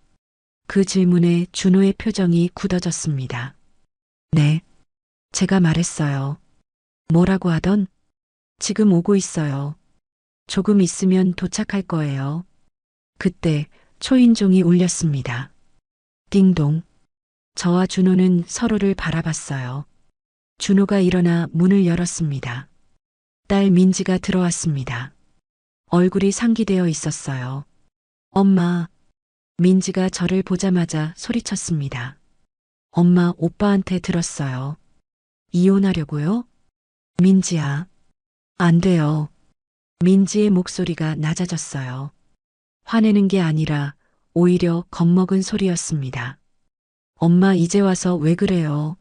그 질문에 준호의 표정이 굳어졌습니다. 네. 제가 말했어요. 뭐라고 하던? 지금 오고 있어요. 조금 있으면 도착할 거예요. 그때 초인종이 울렸습니다. 띵동. 저와 준호는 서로를 바라봤어요. 준호가 일어나 문을 열었습니다. 딸 민지가 들어왔습니다. 얼굴이 상기되어 있었어요. 엄마. 민지가 저를 보자마자 소리쳤습니다. 엄마, 오빠한테 들었어요. 이혼하려고요? 민지야. 안 돼요. 민지의 목소리가 낮아졌어요. 화내는 게 아니라 오히려 겁먹은 소리였습니다. 엄마 이제 와서 왜 그래요?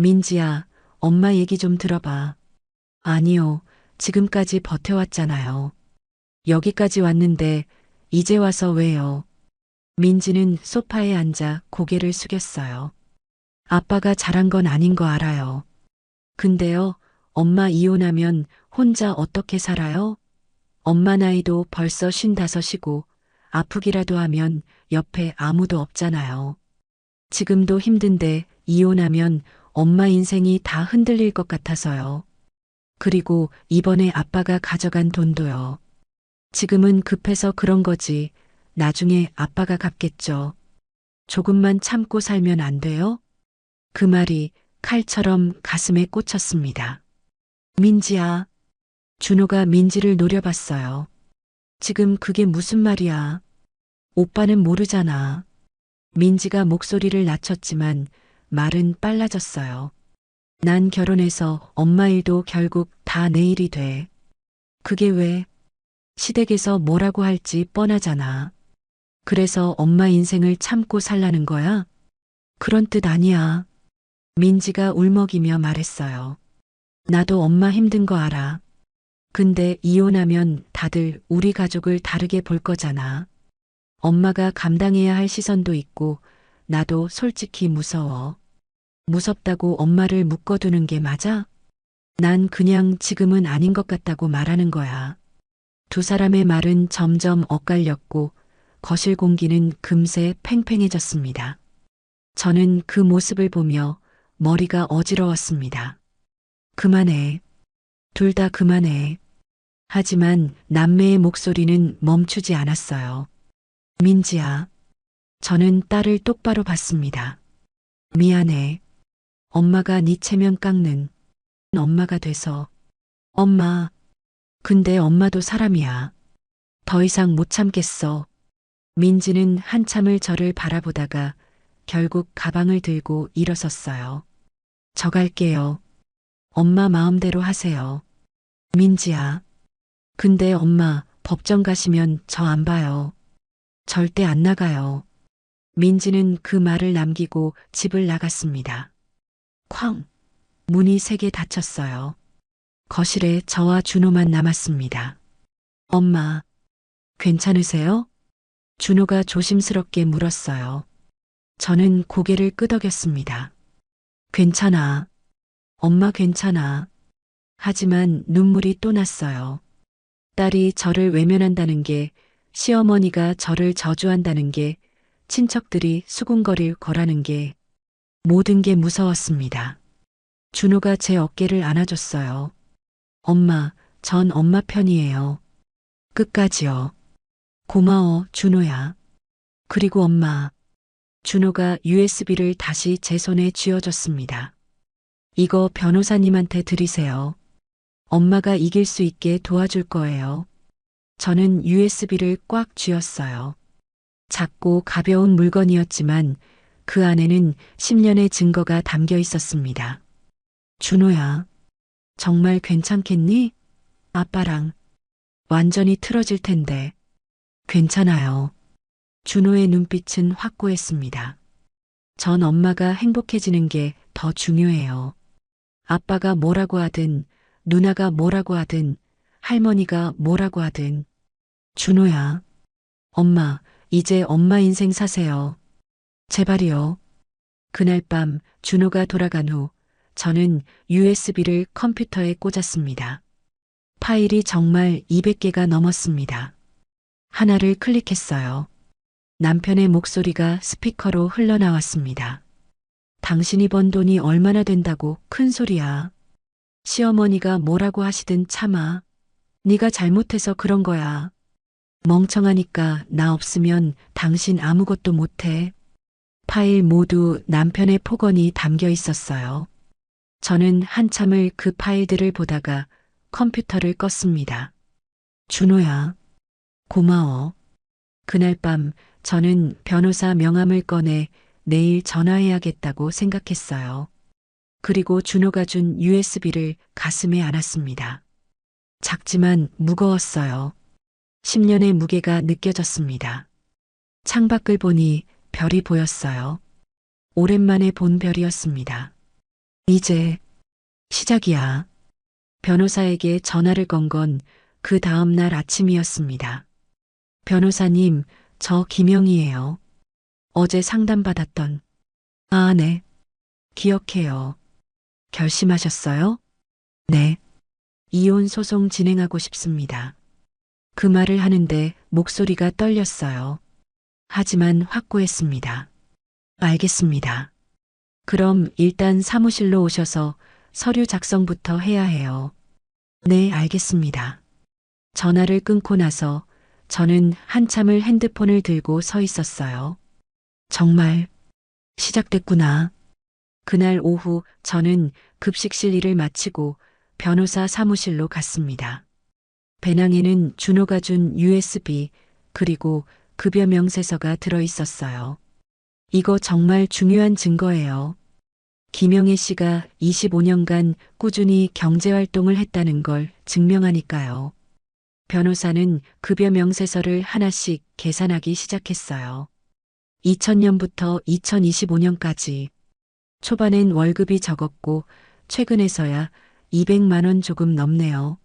민지야, 엄마 얘기 좀 들어봐. 아니요, 지금까지 버텨왔잖아요. 여기까지 왔는데 이제 와서 왜요? 민지는 소파에 앉아 고개를 숙였어요. 아빠가 잘한 건 아닌 거 알아요. 근데요, 엄마 이혼하면 혼자 어떻게 살아요? 엄마 나이도 벌써 55이고 아프기라도 하면 옆에 아무도 없잖아요. 지금도 힘든데 이혼하면 엄마 인생이 다 흔들릴 것 같아서요. 그리고 이번에 아빠가 가져간 돈도요. 지금은 급해서 그런 거지. 나중에 아빠가 갚겠죠. 조금만 참고 살면 안 돼요? 그 말이 칼처럼 가슴에 꽂혔습니다. 민지야. 준호가 민지를 노려봤어요. 지금 그게 무슨 말이야? 오빠는 모르잖아. 민지가 목소리를 낮췄지만 말은 빨라졌어요. 난 결혼해서 엄마 일도 결국 다 내 일이 돼. 그게 왜? 시댁에서 뭐라고 할지 뻔하잖아. 그래서 엄마 인생을 참고 살라는 거야? 그런 뜻 아니야. 민지가 울먹이며 말했어요. 나도 엄마 힘든 거 알아. 근데 이혼하면 다들 우리 가족을 다르게 볼 거잖아. 엄마가 감당해야 할 시선도 있고 나도 솔직히 무서워. 무섭다고 엄마를 묶어두는 게 맞아? 난 그냥 지금은 아닌 것 같다고 말하는 거야. 두 사람의 말은 점점 엇갈렸고 거실 공기는 금세 팽팽해졌습니다. 저는 그 모습을 보며 머리가 어지러웠습니다. 그만해. 둘 다 그만해. 하지만 남매의 목소리는 멈추지 않았어요. 민지야. 저는 딸을 똑바로 봤습니다. 미안해. 엄마가 네 체면 깎는 엄마가 돼서. 엄마. 근데 엄마도 사람이야. 더 이상 못 참겠어. 민지는 한참을 저를 바라보다가 결국 가방을 들고 일어섰어요. 저 갈게요. 엄마 마음대로 하세요. 민지야. 근데 엄마 법정 가시면 저 안 봐요. 절대 안 나가요. 민지는 그 말을 남기고 집을 나갔습니다. 쾅! 문이 3개 닫혔어요. 거실에 저와 준호만 남았습니다. 엄마, 괜찮으세요? 준호가 조심스럽게 물었어요. 저는 고개를 끄덕였습니다. 괜찮아. 엄마 괜찮아. 하지만 눈물이 또 났어요. 딸이 저를 외면한다는 게, 시어머니가 저를 저주한다는 게, 친척들이 수군거릴 거라는 게, 모든 게 무서웠습니다. 준호가 제 어깨를 안아줬어요. 엄마, 전 엄마 편이에요. 끝까지요. 고마워, 준호야. 그리고 엄마. 준호가 USB를 다시 제 손에 쥐어줬습니다. 이거 변호사님한테 드리세요. 엄마가 이길 수 있게 도와줄 거예요. 저는 USB를 꽉 쥐었어요. 작고 가벼운 물건이었지만 그 안에는 10년의 증거가 담겨 있었습니다. 준호야, 정말 괜찮겠니? 아빠랑 완전히 틀어질 텐데. 괜찮아요. 준호의 눈빛은 확고했습니다. 전 엄마가 행복해지는 게 더 중요해요. 아빠가 뭐라고 하든, 누나가 뭐라고 하든, 할머니가 뭐라고 하든. 준호야, 엄마, 이제 엄마 인생 사세요. 제발이요. 그날 밤 준호가 돌아간 후 저는 USB를 컴퓨터에 꽂았습니다. 파일이 정말 200개가 넘었습니다. 하나를 클릭했어요. 남편의 목소리가 스피커로 흘러나왔습니다. 당신이 번 돈이 얼마나 된다고 큰 소리야. 시어머니가 뭐라고 하시든 참아. 네가 잘못해서 그런 거야. 멍청하니까 나 없으면 당신 아무것도 못해. 파일 모두 남편의 폭언이 담겨 있었어요. 저는 한참을 그 파일들을 보다가 컴퓨터를 껐습니다. 준호야, 고마워. 그날 밤 저는 변호사 명함을 꺼내 내일 전화해야겠다고 생각했어요. 그리고 준호가 준 USB를 가슴에 안았습니다. 작지만 무거웠어요. 10년의 무게가 느껴졌습니다. 창밖을 보니 별이 보였어요. 오랜만에 본 별이었습니다. 이제 시작이야. 변호사에게 전화를 건 건 그 다음 날 아침이었습니다. 변호사님, 저 김영희예요. 어제 상담받았던. 아, 네. 기억해요. 결심하셨어요? 네. 이혼 소송 진행하고 싶습니다. 그 말을 하는데 목소리가 떨렸어요. 하지만 확고했습니다. 알겠습니다. 그럼 일단 사무실로 오셔서 서류 작성부터 해야 해요. 네, 알겠습니다. 전화를 끊고 나서 저는 한참을 핸드폰을 들고 서 있었어요. 정말 시작됐구나. 그날 오후 저는 급식실 일을 마치고 변호사 사무실로 갔습니다. 배낭에는 준호가 준 USB 그리고 급여 명세서가 들어 있었어요. 이거 정말 중요한 증거예요. 김영애 씨가 25년간 꾸준히 경제활동을 했다는 걸 증명하니까요. 변호사는 급여 명세서를 하나씩 계산하기 시작했어요. 2000년부터 2025년까지. 초반엔 월급이 적었고 최근에서야 200만 원 조금 넘네요.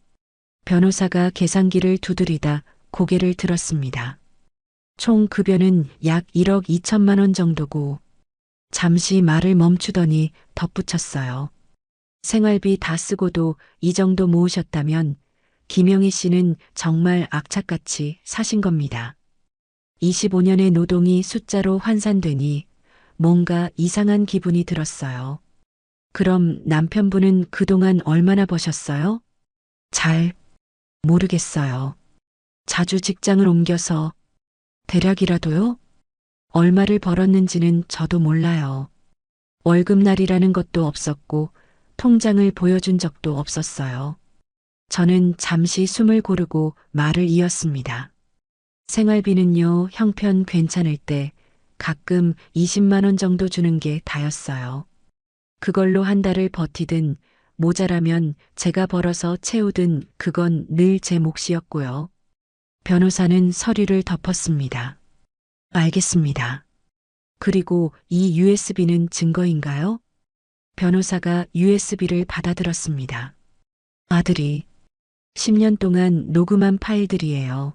변호사가 계산기를 두드리다 고개를 들었습니다. 총 급여는 약 1억 2천만 원 정도고 잠시 말을 멈추더니 덧붙였어요. 생활비 다 쓰고도 이 정도 모으셨다면 김영희 씨는 정말 악착같이 사신 겁니다. 25년의 노동이 숫자로 환산되니 뭔가 이상한 기분이 들었어요. 그럼 남편분은 그동안 얼마나 버셨어요? 잘 모르겠어요. 자주 직장을 옮겨서 대략이라도요? 얼마를 벌었는지는 저도 몰라요. 월급날이라는 것도 없었고 통장을 보여준 적도 없었어요. 저는 잠시 숨을 고르고 말을 이었습니다. 생활비는요, 형편 괜찮을 때 가끔 20만 원 정도 주는 게 다였어요. 그걸로 한 달을 버티든 모자라면 제가 벌어서 채우든 그건 늘 제 몫이었고요. 변호사는 서류를 덮었습니다. 알겠습니다. 그리고 이 USB는 증거인가요? 변호사가 USB를 받아들었습니다. 아들이 10년 동안 녹음한 파일들이에요.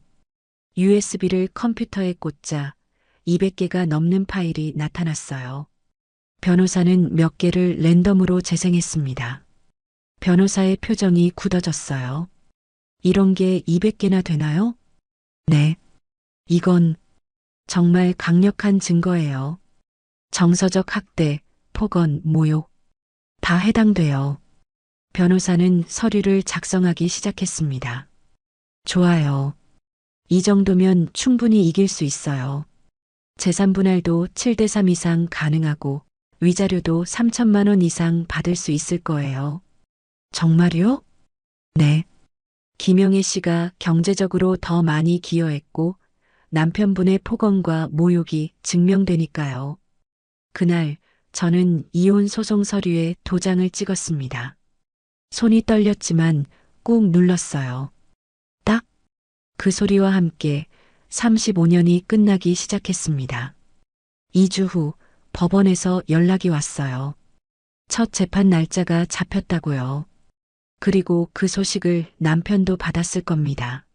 USB를 컴퓨터에 꽂자 200개가 넘는 파일이 나타났어요. 변호사는 몇 개를 랜덤으로 재생했습니다. 변호사의 표정이 굳어졌어요. 이런 게 200개나 되나요? 네. 이건 정말 강력한 증거예요. 정서적 학대, 폭언, 모욕. 다 해당돼요. 변호사는 서류를 작성하기 시작했습니다. 좋아요. 이 정도면 충분히 이길 수 있어요. 재산 분할도 7대3 이상 가능하고 위자료도 3천만 원 이상 받을 수 있을 거예요. 정말요? 네. 김영애 씨가 경제적으로 더 많이 기여했고 남편분의 폭언과 모욕이 증명되니까요. 그날 저는 이혼 소송 서류에 도장을 찍었습니다. 손이 떨렸지만 꾹 눌렀어요. 딱 그 소리와 함께 35년이 끝나기 시작했습니다. 2주 후 법원에서 연락이 왔어요. 첫 재판 날짜가 잡혔다고요. 그리고 그 소식을 남편도 받았을 겁니다.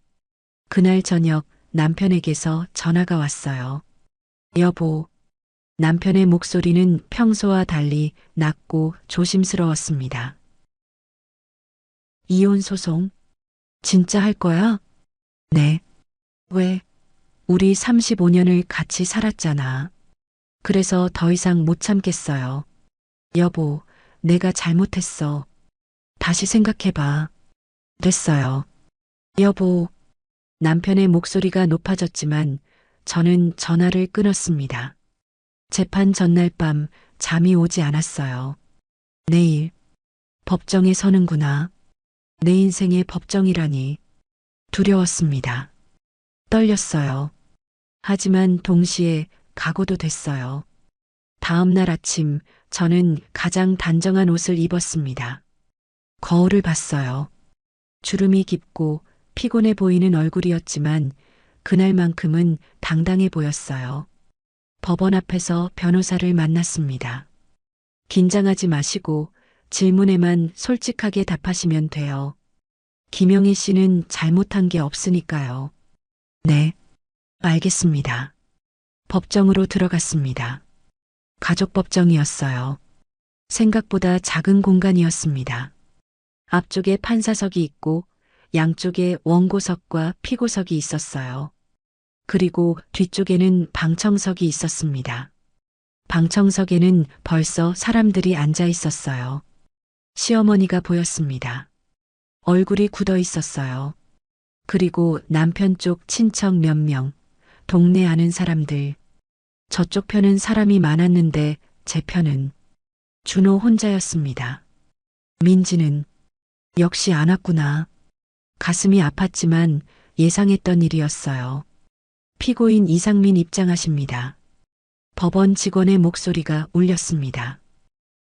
그날 저녁 남편에게서 전화가 왔어요. 여보. 남편의 목소리는 평소와 달리 낮고 조심스러웠습니다. 이혼 소송? 진짜 할 거야? 네. 왜? 우리 35년을 같이 살았잖아. 그래서 더 이상 못 참겠어요. 여보, 내가 잘못했어. 다시 생각해봐. 됐어요. 여보. 남편의 목소리가 높아졌지만 저는 전화를 끊었습니다. 재판 전날 밤 잠이 오지 않았어요. 내일 법정에 서는구나. 내 인생의 법정이라니. 두려웠습니다. 떨렸어요. 하지만 동시에 각오도 됐어요. 다음 날 아침 저는 가장 단정한 옷을 입었습니다. 거울을 봤어요. 주름이 깊고 피곤해 보이는 얼굴이었지만 그날만큼은 당당해 보였어요. 법원 앞에서 변호사를 만났습니다. 긴장하지 마시고 질문에만 솔직하게 답하시면 돼요. 김영희 씨는 잘못한 게 없으니까요. 네, 알겠습니다. 법정으로 들어갔습니다. 가족법정이었어요. 생각보다 작은 공간이었습니다. 앞쪽에 판사석이 있고 양쪽에 원고석과 피고석이 있었어요. 그리고 뒤쪽에는 방청석이 있었습니다. 방청석에는 벌써 사람들이 앉아 있었어요. 시어머니가 보였습니다. 얼굴이 굳어 있었어요. 그리고 남편 쪽 친척 몇 명, 동네 아는 사람들. 저쪽 편은 사람이 많았는데 제 편은 준호 혼자였습니다. 민지는 역시 안 왔구나. 가슴이 아팠지만 예상했던 일이었어요. 피고인 이상민 입장하십니다. 법원 직원의 목소리가 울렸습니다.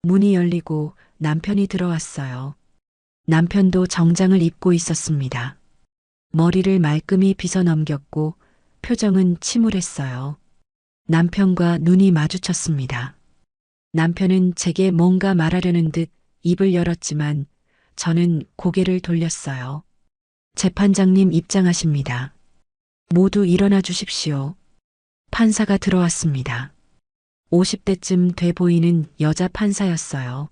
문이 열리고 남편이 들어왔어요. 남편도 정장을 입고 있었습니다. 머리를 말끔히 빗어 넘겼고 표정은 침울했어요. 남편과 눈이 마주쳤습니다. 남편은 제게 뭔가 말하려는 듯 입을 열었지만 저는 고개를 돌렸어요. 재판장님 입장하십니다. 모두 일어나 주십시오. 판사가 들어왔습니다. 50대쯤 돼 보이는 여자 판사였어요.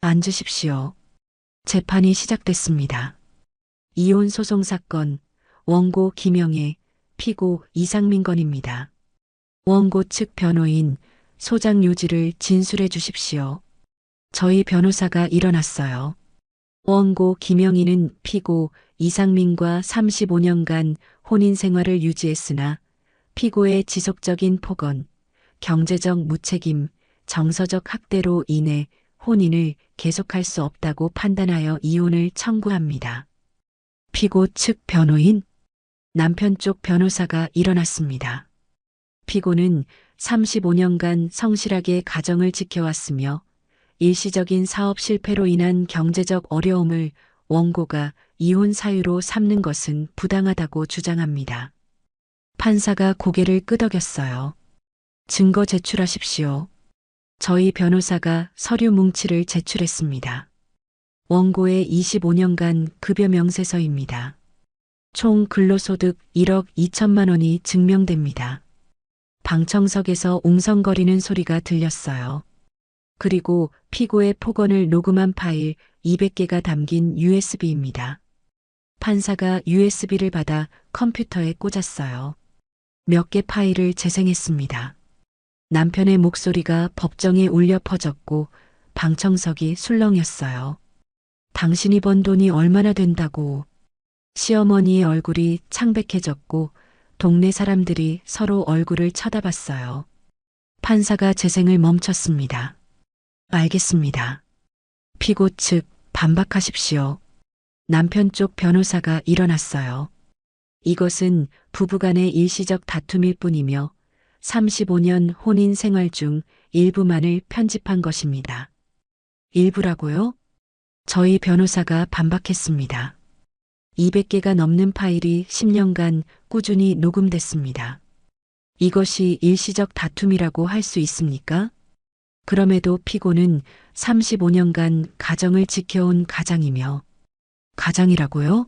앉으십시오. 재판이 시작됐습니다. 이혼 소송 사건, 원고 김영애, 피고 이상민 건입니다. 원고 측 변호인 소장 요지를 진술해 주십시오. 저희 변호사가 일어났어요. 원고 김영희는 피고 이상민과 35년간 혼인 생활을 유지했으나 피고의 지속적인 폭언, 경제적 무책임, 정서적 학대로 인해 혼인을 계속할 수 없다고 판단하여 이혼을 청구합니다. 피고 측 변호인, 남편 쪽 변호사가 일어났습니다. 피고는 35년간 성실하게 가정을 지켜왔으며 일시적인 사업 실패로 인한 경제적 어려움을 원고가 이혼 사유로 삼는 것은 부당하다고 주장합니다. 판사가 고개를 끄덕였어요. 증거 제출하십시오. 저희 변호사가 서류 뭉치를 제출했습니다. 원고의 25년간 급여 명세서입니다. 총 근로소득 1억 2천만 원이 증명됩니다. 방청석에서 웅성거리는 소리가 들렸어요. 그리고 피고의 폭언을 녹음한 파일 200개가 담긴 USB입니다. 판사가 USB를 받아 컴퓨터에 꽂았어요. 몇 개 파일을 재생했습니다. 남편의 목소리가 법정에 울려 퍼졌고 방청석이 술렁였어요. 당신이 번 돈이 얼마나 된다고. 시어머니의 얼굴이 창백해졌고 동네 사람들이 서로 얼굴을 쳐다봤어요. 판사가 재생을 멈췄습니다. 알겠습니다. 피고 측 반박하십시오. 남편 쪽 변호사가 일어났어요. 이것은 부부간의 일시적 다툼일 뿐이며 35년 혼인 생활 중 일부만을 편집한 것입니다. 일부라고요? 저희 변호사가 반박했습니다. 200개가 넘는 파일이 10년간 꾸준히 녹음됐습니다. 이것이 일시적 다툼이라고 할 수 있습니까? 그럼에도 피고는 35년간 가정을 지켜온 가장이며 가장이라고요?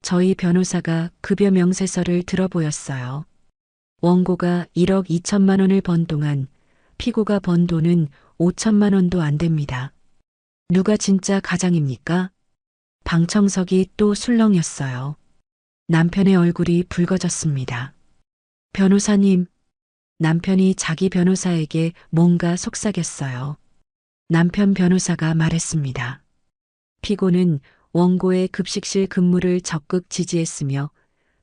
저희 변호사가 급여 명세서를 들어보였어요. 원고가 1억 2천만 원을 번 동안 피고가 번 돈은 5천만 원도 안 됩니다. 누가 진짜 가장입니까? 방청석이 또 술렁였어요. 남편의 얼굴이 붉어졌습니다. 변호사님, 남편이 자기 변호사에게 뭔가 속삭였어요. 남편 변호사가 말했습니다. 피고는 원고의 급식실 근무를 적극 지지했으며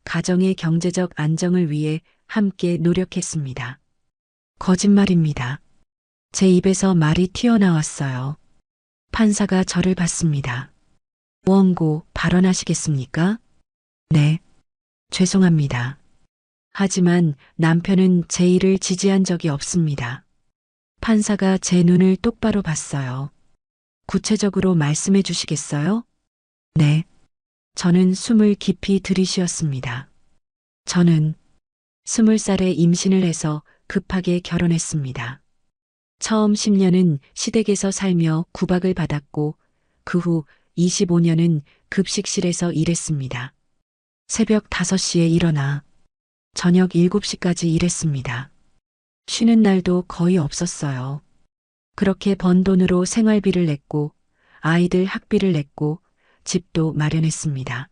가정의 경제적 안정을 위해 함께 노력했습니다. 거짓말입니다. 제 입에서 말이 튀어나왔어요. 판사가 저를 봤습니다. 원고 발언하시겠습니까? 네. 죄송합니다. 하지만 남편은 제 일을 지지한 적이 없습니다. 판사가 제 눈을 똑바로 봤어요. 구체적으로 말씀해 주시겠어요? 네. 저는 숨을 깊이 들이쉬었습니다. 저는 20살에 임신을 해서 급하게 결혼했습니다. 처음 10년은 시댁에서 살며 구박을 받았고 그 후 25년은 급식실에서 일했습니다. 새벽 5시에 일어나 저녁 7시까지 일했습니다. 쉬는 날도 거의 없었어요. 그렇게 번 돈으로 생활비를 냈고 아이들 학비를 냈고 집도 마련했습니다.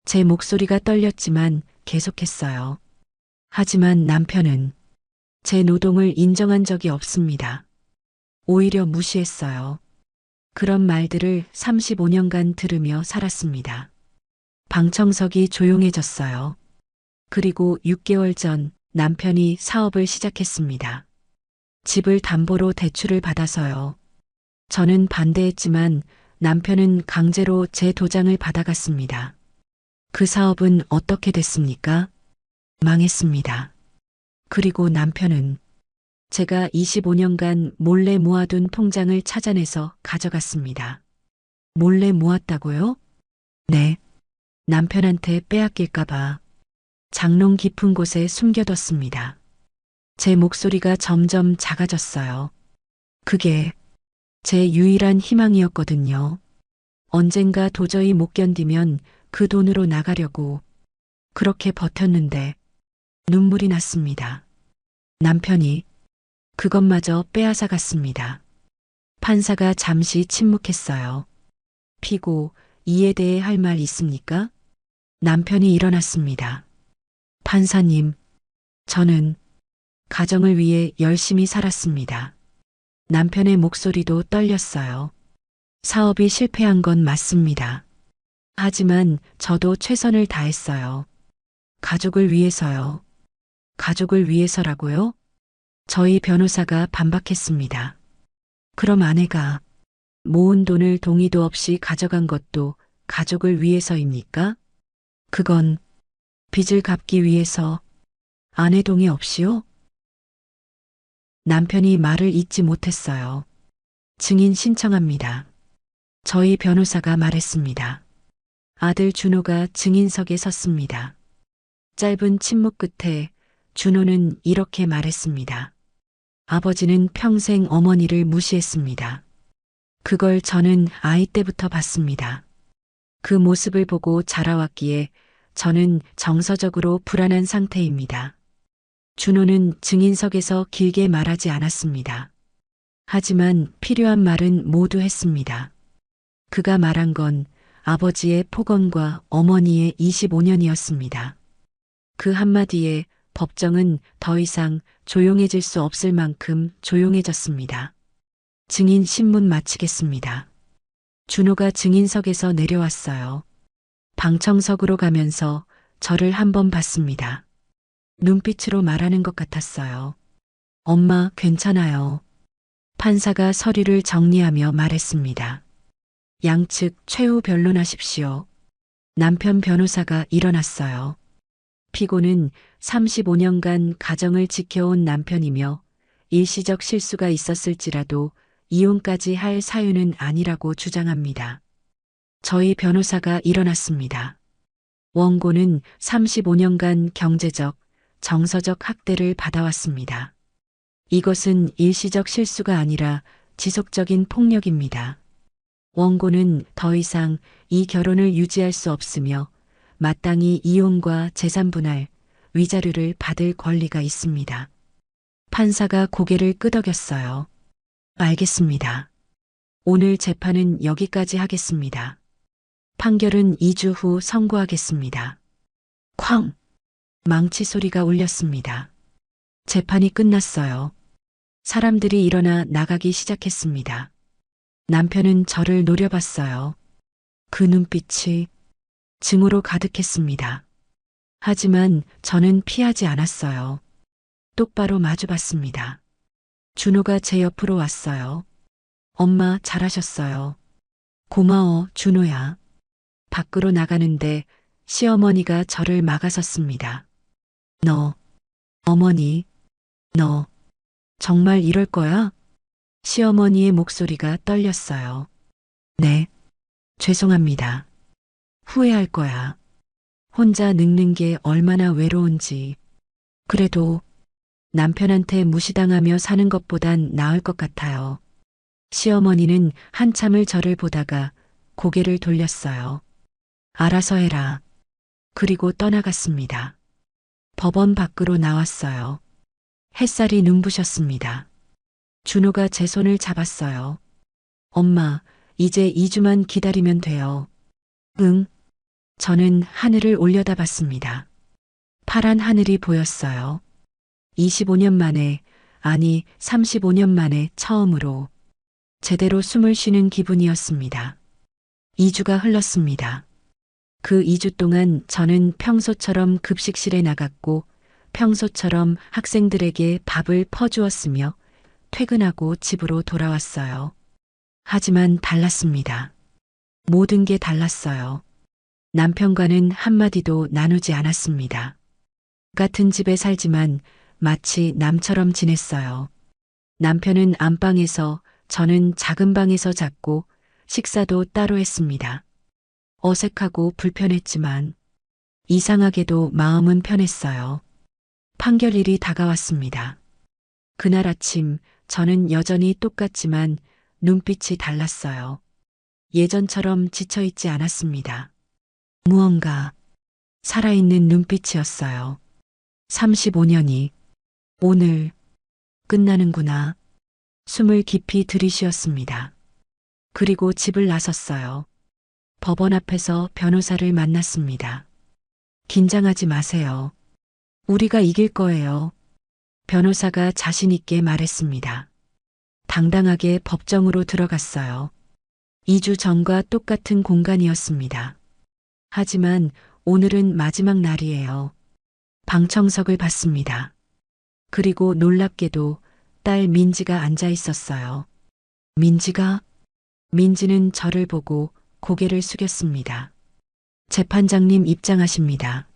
제 목소리가 떨렸지만 계속했어요. 하지만 남편은 제 노동을 인정한 적이 없습니다. 오히려 무시했어요. 그런 말들을 35년간 들으며 살았습니다. 방청석이 조용해졌어요. 그리고 6개월 전 남편이 사업을 시작했습니다. 집을 담보로 대출을 받아서요. 저는 반대했지만 남편은 강제로 제 도장을 받아갔습니다. 그 사업은 어떻게 됐습니까? 망했습니다. 그리고 남편은 제가 25년간 몰래 모아둔 통장을 찾아내서 가져갔습니다. 몰래 모았다고요? 네. 남편한테 빼앗길까봐 장롱 깊은 곳에 숨겨뒀습니다. 제 목소리가 점점 작아졌어요. 그게 제 유일한 희망이었거든요. 언젠가 도저히 못 견디면 그 돈으로 나가려고 그렇게 버텼는데 눈물이 났습니다. 남편이 그것마저 빼앗아 갔습니다. 판사가 잠시 침묵했어요. 피고 이에 대해 할 말 있습니까? 남편이 일어났습니다. 판사님, 저는 가정을 위해 열심히 살았습니다. 남편의 목소리도 떨렸어요. 사업이 실패한 건 맞습니다. 하지만 저도 최선을 다했어요. 가족을 위해서요. 가족을 위해서라고요? 저희 변호사가 반박했습니다. 그럼 아내가 모은 돈을 동의도 없이 가져간 것도 가족을 위해서입니까? 그건 빚을 갚기 위해서 아내 동의 없이요? 남편이 말을 잇지 못했어요. 증인 신청합니다. 저희 변호사가 말했습니다. 아들 준호가 증인석에 섰습니다. 짧은 침묵 끝에 준호는 이렇게 말했습니다. 아버지는 평생 어머니를 무시했습니다. 그걸 저는 아이 때부터 봤습니다. 그 모습을 보고 자라왔기에 저는 정서적으로 불안한 상태입니다. 준호는 증인석에서 길게 말하지 않았습니다. 하지만 필요한 말은 모두 했습니다. 그가 말한 건 아버지의 폭언과 어머니의 25년이었습니다. 그 한마디에 법정은 더 이상 조용해질 수 없을 만큼 조용해졌습니다. 증인 신문 마치겠습니다. 준호가 증인석에서 내려왔어요. 방청석으로 가면서 저를 한번 봤습니다. 눈빛으로 말하는 것 같았어요. 엄마, 괜찮아요. 판사가 서류를 정리하며 말했습니다. 양측 최후 변론하십시오. 남편 변호사가 일어났어요. 피고는 35년간 가정을 지켜온 남편이며 일시적 실수가 있었을지라도 이혼까지 할 사유는 아니라고 주장합니다. 저희 변호사가 일어났습니다. 원고는 35년간 경제적, 정서적 학대를 받아왔습니다. 이것은 일시적 실수가 아니라 지속적인 폭력입니다. 원고는 더 이상 이 결혼을 유지할 수 없으며 마땅히 이혼과 재산 분할, 위자료를 받을 권리가 있습니다. 판사가 고개를 끄덕였어요. 알겠습니다. 오늘 재판은 여기까지 하겠습니다. 판결은 2주 후 선고하겠습니다. 쾅! 망치 소리가 울렸습니다. 재판이 끝났어요. 사람들이 일어나 나가기 시작했습니다. 남편은 저를 노려봤어요. 그 눈빛이 증오로 가득했습니다. 하지만 저는 피하지 않았어요. 똑바로 마주봤습니다. 준호가 제 옆으로 왔어요. 엄마, 잘하셨어요. 고마워, 준호야. 밖으로 나가는데 시어머니가 저를 막아섰습니다. 너, 어머니, 너, 정말 이럴 거야? 시어머니의 목소리가 떨렸어요. 네, 죄송합니다. 후회할 거야. 혼자 늙는 게 얼마나 외로운지. 그래도 남편한테 무시당하며 사는 것보단 나을 것 같아요. 시어머니는 한참을 저를 보다가 고개를 돌렸어요. 알아서 해라. 그리고 떠나갔습니다. 법원 밖으로 나왔어요. 햇살이 눈부셨습니다. 준호가 제 손을 잡았어요. 엄마, 이제 2주만 기다리면 돼요. 응. 저는 하늘을 올려다봤습니다. 파란 하늘이 보였어요. 25년 만에, 아니 35년 만에 처음으로 제대로 숨을 쉬는 기분이었습니다. 2주가 흘렀습니다. 그 2주 동안 저는 평소처럼 급식실에 나갔고 평소처럼 학생들에게 밥을 퍼주었으며 퇴근하고 집으로 돌아왔어요. 하지만 달랐습니다. 모든 게 달랐어요. 남편과는 한마디도 나누지 않았습니다. 같은 집에 살지만 마치 남처럼 지냈어요. 남편은 안방에서, 저는 작은 방에서 잤고 식사도 따로 했습니다. 어색하고 불편했지만 이상하게도 마음은 편했어요. 판결일이 다가왔습니다. 그날 아침 저는 여전히 똑같지만 눈빛이 달랐어요. 예전처럼 지쳐있지 않았습니다. 무언가 살아있는 눈빛이었어요. 35년이 오늘 끝나는구나. 숨을 깊이 들이쉬었습니다. 그리고 집을 나섰어요. 법원 앞에서 변호사를 만났습니다. 긴장하지 마세요. 우리가 이길 거예요. 변호사가 자신 있게 말했습니다. 당당하게 법정으로 들어갔어요. 2주 전과 똑같은 공간이었습니다. 하지만 오늘은 마지막 날이에요. 방청석을 받습니다. 그리고 놀랍게도 딸 민지가 앉아 있었어요. 민지가? 민지는 저를 보고 고개를 숙였습니다. 재판장님 입장하십니다.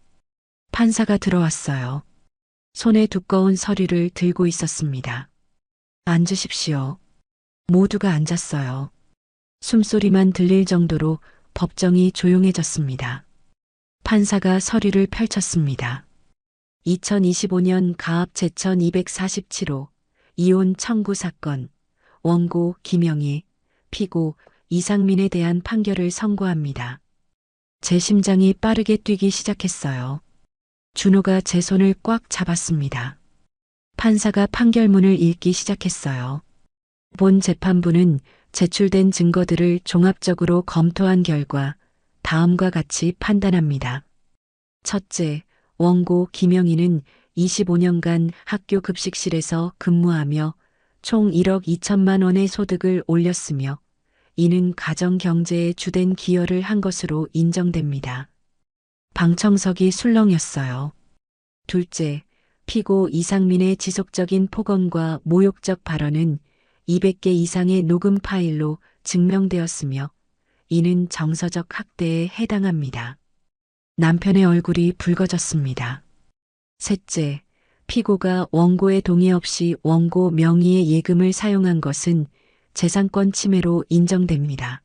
판사가 들어왔어요. 손에 두꺼운 서류를 들고 있었습니다. 앉으십시오. 모두가 앉았어요. 숨소리만 들릴 정도로 법정이 조용해졌습니다. 판사가 서류를 펼쳤습니다. 2025년 가압 제천 247호 이혼 청구 사건 원고 김영희 피고 이상민에 대한 판결을 선고합니다. 제 심장이 빠르게 뛰기 시작했어요. 준호가 제 손을 꽉 잡았습니다. 판사가 판결문을 읽기 시작했어요. 본 재판부는 제출된 증거들을 종합적으로 검토한 결과 다음과 같이 판단합니다. 첫째, 원고 김영희는 25년간 학교 급식실에서 근무하며 총 1억 2천만 원의 소득을 올렸으며 이는 가정 경제에 주된 기여를 한 것으로 인정됩니다. 방청석이 술렁였어요. 둘째, 피고 이상민의 지속적인 폭언과 모욕적 발언은 200개 이상의 녹음 파일로 증명되었으며 이는 정서적 학대에 해당합니다. 남편의 얼굴이 붉어졌습니다. 셋째, 피고가 원고의 동의 없이 원고 명의의 예금을 사용한 것은 재산권 침해로 인정됩니다.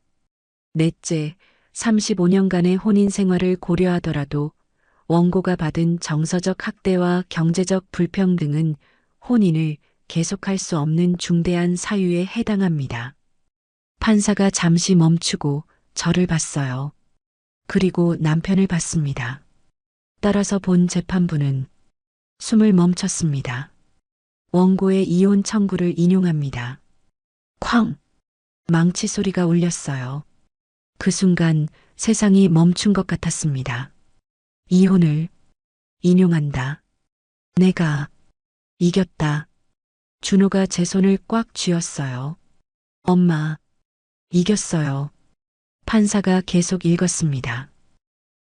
넷째, 35년간의 혼인 생활을 고려하더라도 원고가 받은 정서적 학대와 경제적 불평등은 혼인을 계속할 수 없는 중대한 사유에 해당합니다. 판사가 잠시 멈추고 저를 봤어요. 그리고 남편을 봤습니다. 따라서 본 재판부는 숨을 멈췄습니다. 원고의 이혼 청구를 인용합니다. 쾅! 망치 소리가 울렸어요. 그 순간 세상이 멈춘 것 같았습니다. 이혼을 인용한다. 내가 이겼다. 준호가 제 손을 꽉 쥐었어요. 엄마, 이겼어요. 판사가 계속 읽었습니다.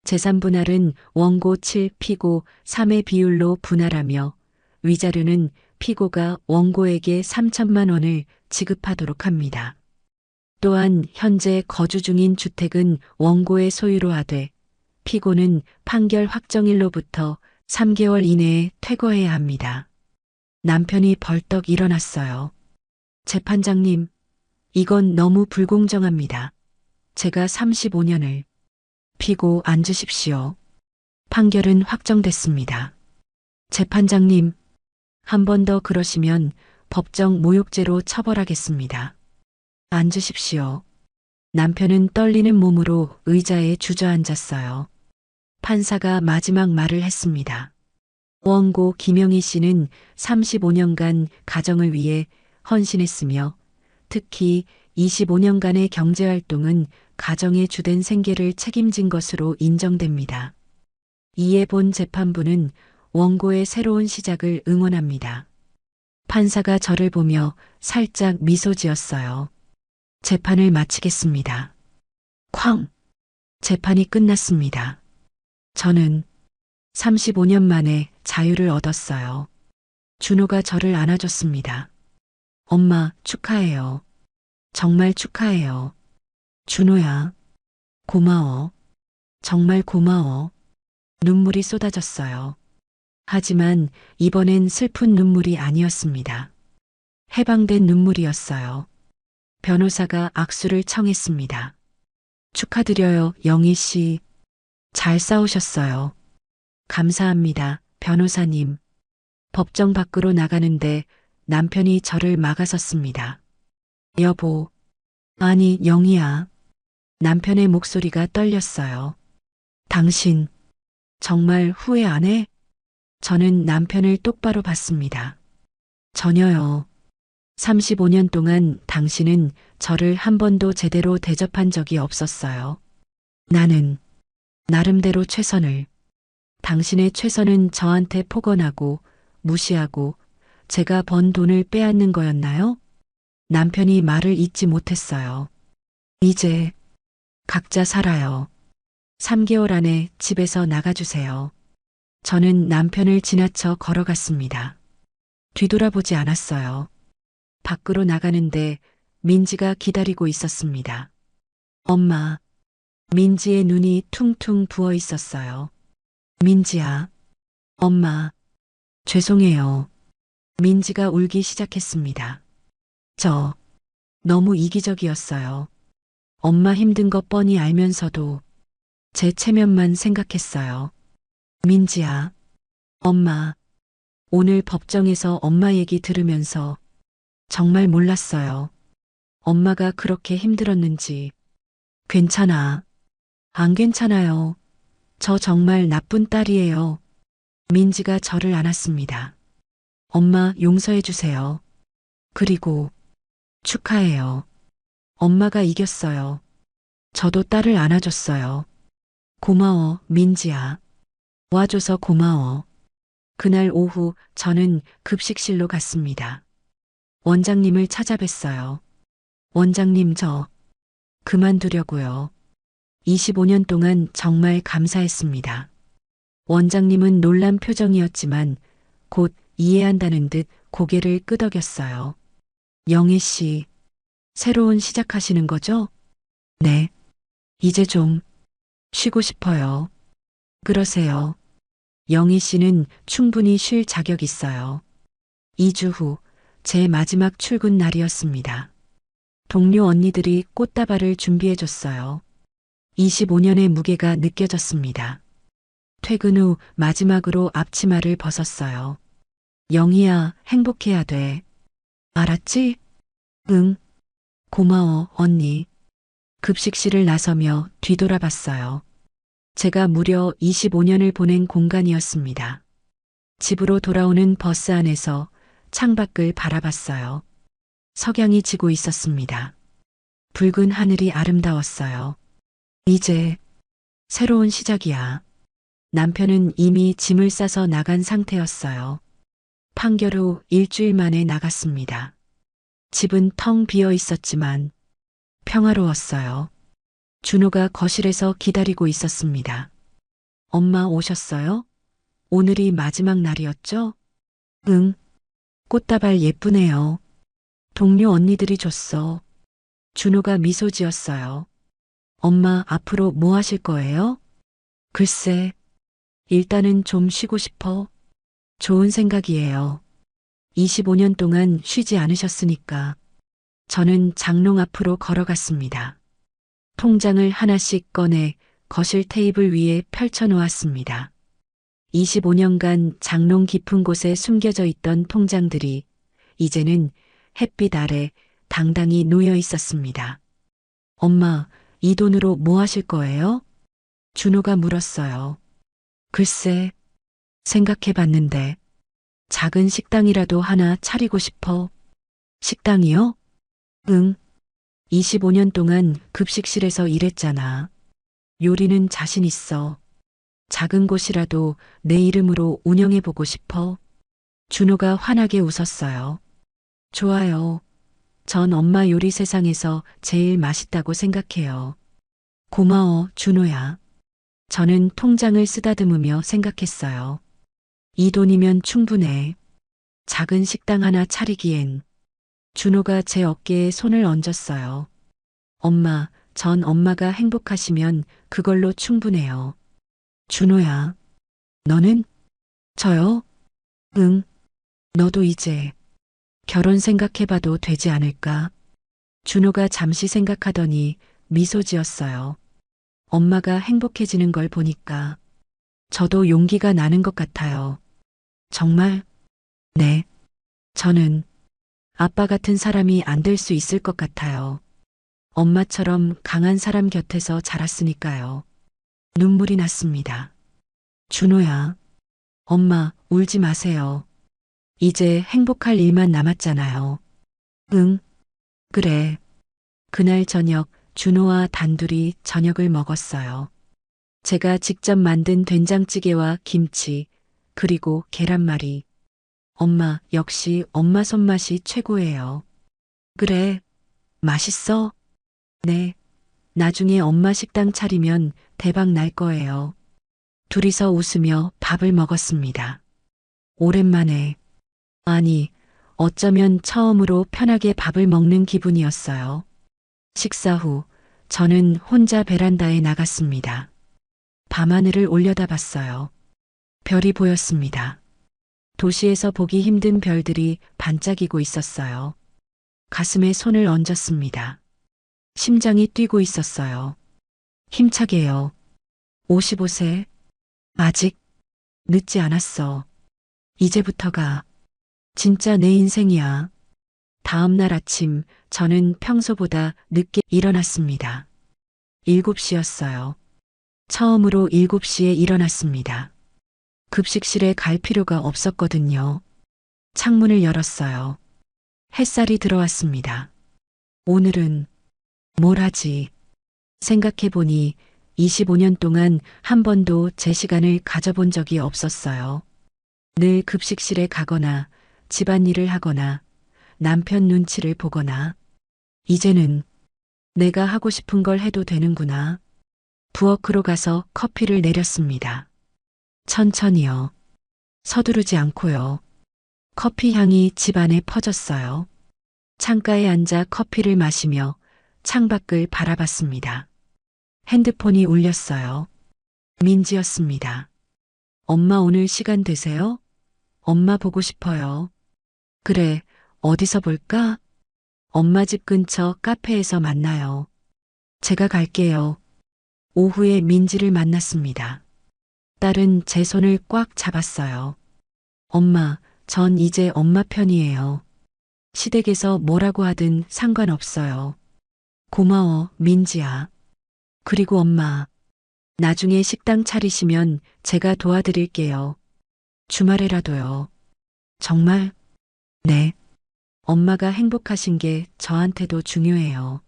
재산 분할은 원고 7, 피고 3의 비율로 분할하며 위자료는 피고가 원고에게 3천만 원을 지급하도록 합니다. 또한 현재 거주 중인 주택은 원고의 소유로 하되 피고는 판결 확정일로부터 3개월 이내에 퇴거해야 합니다. 남편이 벌떡 일어났어요. 재판장님, 이건 너무 불공정합니다. 제가 35년을 피고 앉으십시오. 판결은 확정됐습니다. 재판장님, 한 번 더 그러시면 법정 모욕죄로 처벌하겠습니다. 앉으십시오. 남편은 떨리는 몸으로 의자에 주저앉았어요. 판사가 마지막 말을 했습니다. 원고 김영희 씨는 35년간 가정을 위해 헌신했으며 특히 25년간의 경제활동은 가정의 주된 생계를 책임진 것으로 인정됩니다. 이에 본 재판부는 원고의 새로운 시작을 응원합니다. 판사가 저를 보며 살짝 미소 지었어요. 재판을 마치겠습니다. 쾅! 재판이 끝났습니다. 저는 35년 만에 자유를 얻었어요. 준호가 저를 안아줬습니다. 엄마, 축하해요. 정말 축하해요. 준호야, 고마워. 정말 고마워. 눈물이 쏟아졌어요. 하지만 이번엔 슬픈 눈물이 아니었습니다. 해방된 눈물이었어요. 변호사가 악수를 청했습니다. 축하드려요, 영희 씨. 잘 싸우셨어요. 감사합니다, 변호사님. 법정 밖으로 나가는데 남편이 저를 막아섰습니다. 여보. 아니, 영희야. 남편의 목소리가 떨렸어요. 당신, 정말 후회 안 해? 저는 남편을 똑바로 봤습니다. 전혀요. 35년 동안 당신은 저를 한 번도 제대로 대접한 적이 없었어요. 나는 나름대로 최선을. 당신의 최선은 저한테 폭언하고 무시하고 제가 번 돈을 빼앗는 거였나요? 남편이 말을 잇지 못했어요. 이제 각자 살아요. 3개월 안에 집에서 나가주세요. 저는 남편을 지나쳐 걸어갔습니다. 뒤돌아보지 않았어요. 밖으로 나가는데 민지가 기다리고 있었습니다. 엄마. 민지의 눈이 퉁퉁 부어 있었어요. 민지야. 엄마. 죄송해요. 민지가 울기 시작했습니다. 저 너무 이기적이었어요. 엄마 힘든 거 뻔히 알면서도 제 체면만 생각했어요. 민지야. 엄마. 오늘 법정에서 엄마 얘기 들으면서 정말 몰랐어요. 엄마가 그렇게 힘들었는지. 괜찮아. 안 괜찮아요. 저 정말 나쁜 딸이에요. 민지가 저를 안았습니다. 엄마 용서해 주세요. 그리고 축하해요. 엄마가 이겼어요. 저도 딸을 안아줬어요. 고마워, 민지야. 와줘서 고마워. 그날 오후 저는 급식실로 갔습니다. 원장님을 찾아뵀어요. 원장님, 저 그만두려고요. 25년 동안 정말 감사했습니다. 원장님은 놀란 표정이었지만 곧 이해한다는 듯 고개를 끄덕였어요. 영희 씨, 새로운 시작하시는 거죠? 네. 이제 좀 쉬고 싶어요. 그러세요. 영희 씨는 충분히 쉴 자격 있어요. 2주 후 제 마지막 출근 날이었습니다. 동료 언니들이 꽃다발을 준비해줬어요. 25년의 무게가 느껴졌습니다. 퇴근 후 마지막으로 앞치마를 벗었어요. 영희야, 행복해야 돼. 알았지? 응. 고마워, 언니. 급식실을 나서며 뒤돌아봤어요. 제가 무려 25년을 보낸 공간이었습니다. 집으로 돌아오는 버스 안에서 창밖을 바라봤어요. 석양이 지고 있었습니다. 붉은 하늘이 아름다웠어요. 이제 새로운 시작이야. 남편은 이미 짐을 싸서 나간 상태였어요. 판결 후 일주일 만에 나갔습니다. 집은 텅 비어 있었지만 평화로웠어요. 준호가 거실에서 기다리고 있었습니다. 엄마 오셨어요? 오늘이 마지막 날이었죠? 응. 꽃다발 예쁘네요. 동료 언니들이 줬어. 준호가 미소 지었어요. 엄마 앞으로 뭐 하실 거예요? 글쎄, 일단은 좀 쉬고 싶어. 좋은 생각이에요. 25년 동안 쉬지 않으셨으니까. 저는 장롱 앞으로 걸어갔습니다. 통장을 하나씩 꺼내 거실 테이블 위에 펼쳐 놓았습니다. 25년간 장롱 깊은 곳에 숨겨져 있던 통장들이 이제는 햇빛 아래 당당히 놓여 있었습니다. 엄마, 이 돈으로 뭐 하실 거예요? 준호가 물었어요. 글쎄, 생각해 봤는데 작은 식당이라도 하나 차리고 싶어. 식당이요? 응. 25년 동안 급식실에서 일했잖아. 요리는 자신 있어. 작은 곳이라도 내 이름으로 운영해보고 싶어. 준호가 환하게 웃었어요. 좋아요. 전 엄마 요리 세상에서 제일 맛있다고 생각해요. 고마워, 준호야. 저는 통장을 쓰다듬으며 생각했어요. 이 돈이면 충분해. 작은 식당 하나 차리기엔. 준호가 제 어깨에 손을 얹었어요. 엄마, 전 엄마가 행복하시면 그걸로 충분해요. 준호야. 너는? 저요? 응. 너도 이제 결혼 생각해봐도 되지 않을까? 준호가 잠시 생각하더니 미소 지었어요. 엄마가 행복해지는 걸 보니까 저도 용기가 나는 것 같아요. 정말? 네. 저는 아빠 같은 사람이 안 될 수 있을 것 같아요. 엄마처럼 강한 사람 곁에서 자랐으니까요. 눈물이 났습니다. 준호야, 엄마, 울지 마세요. 이제 행복할 일만 남았잖아요. 응, 그래. 그날 저녁 준호와 단둘이 저녁을 먹었어요. 제가 직접 만든 된장찌개와 김치, 그리고 계란말이. 엄마, 역시 엄마 손맛이 최고예요. 그래, 맛있어? 네. 나중에 엄마 식당 차리면 대박 날 거예요. 둘이서 웃으며 밥을 먹었습니다. 오랜만에, 아니, 어쩌면 처음으로 편하게 밥을 먹는 기분이었어요. 식사 후, 저는 혼자 베란다에 나갔습니다. 밤하늘을 올려다봤어요. 별이 보였습니다. 도시에서 보기 힘든 별들이 반짝이고 있었어요. 가슴에 손을 얹었습니다. 심장이 뛰고 있었어요. 힘차게요. 55세? 아직 늦지 않았어. 이제부터가 진짜 내 인생이야. 다음 날 아침 저는 평소보다 늦게 일어났습니다. 7시였어요. 처음으로 7시에 일어났습니다. 급식실에 갈 필요가 없었거든요. 창문을 열었어요. 햇살이 들어왔습니다. 오늘은 뭘 하지? 생각해보니 25년 동안 한 번도 제 시간을 가져본 적이 없었어요. 늘 급식실에 가거나 집안일을 하거나 남편 눈치를 보거나 이제는 내가 하고 싶은 걸 해도 되는구나. 부엌으로 가서 커피를 내렸습니다. 천천히요. 서두르지 않고요. 커피 향이 집안에 퍼졌어요. 창가에 앉아 커피를 마시며 창밖을 바라봤습니다. 핸드폰이 울렸어요. 민지였습니다. 엄마 오늘 시간 되세요? 엄마 보고 싶어요. 그래, 어디서 볼까? 엄마 집 근처 카페에서 만나요. 제가 갈게요. 오후에 민지를 만났습니다. 딸은 제 손을 꽉 잡았어요. 엄마, 전 이제 엄마 편이에요. 시댁에서 뭐라고 하든 상관없어요. 고마워, 민지야. 그리고 엄마, 나중에 식당 차리시면 제가 도와드릴게요. 주말에라도요. 정말? 네. 엄마가 행복하신 게 저한테도 중요해요.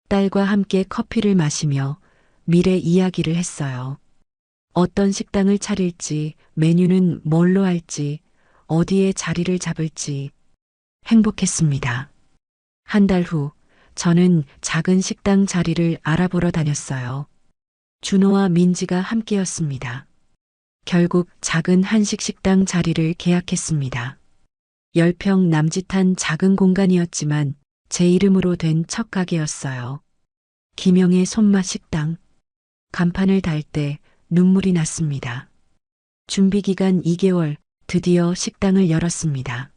딸과 함께 커피를 마시며 미래 이야기를 했어요. 어떤 식당을 차릴지, 메뉴는 뭘로 할지, 어디에 자리를 잡을지 행복했습니다. 한 달 후, 저는 작은 식당 자리를 알아보러 다녔어요. 준호와 민지가 함께였습니다. 결국 작은 한식 식당 자리를 계약했습니다. 10평 남짓한 작은 공간이었지만 제 이름으로 된 첫 가게였어요. 김영의 손맛 식당. 간판을 달 때 눈물이 났습니다. 준비 기간 2개월, 드디어 식당을 열었습니다.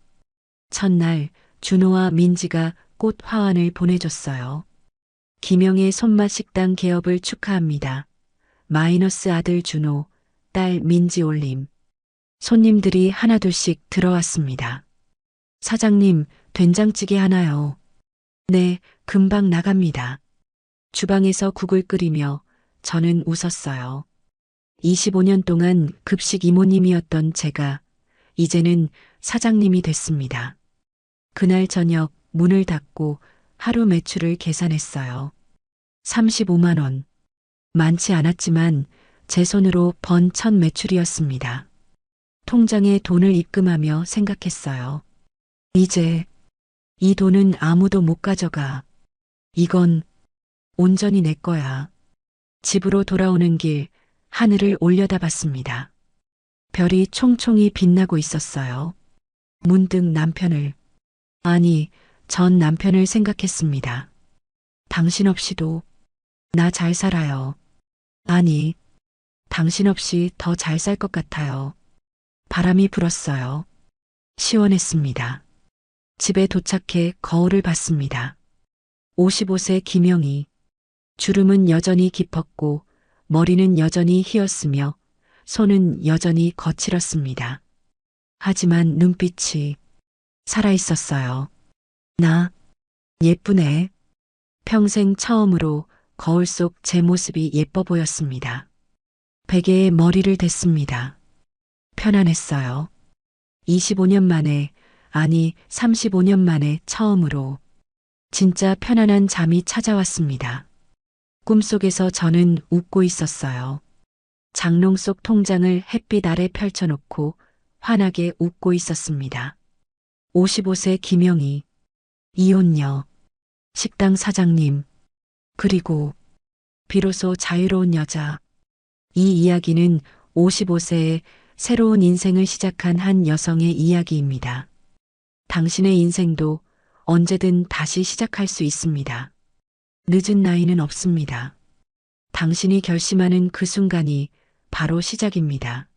첫날 준호와 민지가 꽃 화환을 보내줬어요. 김영의 손맛 식당 개업을 축하합니다. 마이너스 아들 준호, 딸 민지 올림. 손님들이 하나둘씩 들어왔습니다. 사장님, 된장찌개 하나요. 네, 금방 나갑니다. 주방에서 국을 끓이며 저는 웃었어요. 25년 동안 급식 이모님이었던 제가 이제는 사장님이 됐습니다. 그날 저녁 문을 닫고 하루 매출을 계산했어요. 35만 원. 많지 않았지만 제 손으로 번 첫 매출이었습니다. 통장에 돈을 입금하며 생각했어요. 이제 이 돈은 아무도 못 가져가. 이건 온전히 내 거야. 집으로 돌아오는 길 하늘을 올려다봤습니다. 별이 총총히 빛나고 있었어요. 문득 남편을, 아니, 전 남편을 생각했습니다. 당신 없이도 나 잘 살아요. 아니, 당신 없이 더 잘 살 것 같아요. 바람이 불었어요. 시원했습니다. 집에 도착해 거울을 봤습니다. 55세 김영희. 주름은 여전히 깊었고 머리는 여전히 희었으며 손은 여전히 거칠었습니다. 하지만 눈빛이 살아있었어요. 나 예쁘네. 평생 처음으로 거울 속 제 모습이 예뻐 보였습니다. 베개에 머리를 댔습니다. 편안했어요. 25년 만에, 아니 35년 만에 처음으로 진짜 편안한 잠이 찾아왔습니다. 꿈속에서 저는 웃고 있었어요. 장롱 속 통장을 햇빛 아래 펼쳐놓고 환하게 웃고 있었습니다. 55세 김영희, 이혼녀, 식당 사장님, 그리고 비로소 자유로운 여자. 이 이야기는 55세에 새로운 인생을 시작한 한 여성의 이야기입니다. 당신의 인생도 언제든 다시 시작할 수 있습니다. 늦은 나이는 없습니다. 당신이 결심하는 그 순간이 바로 시작입니다.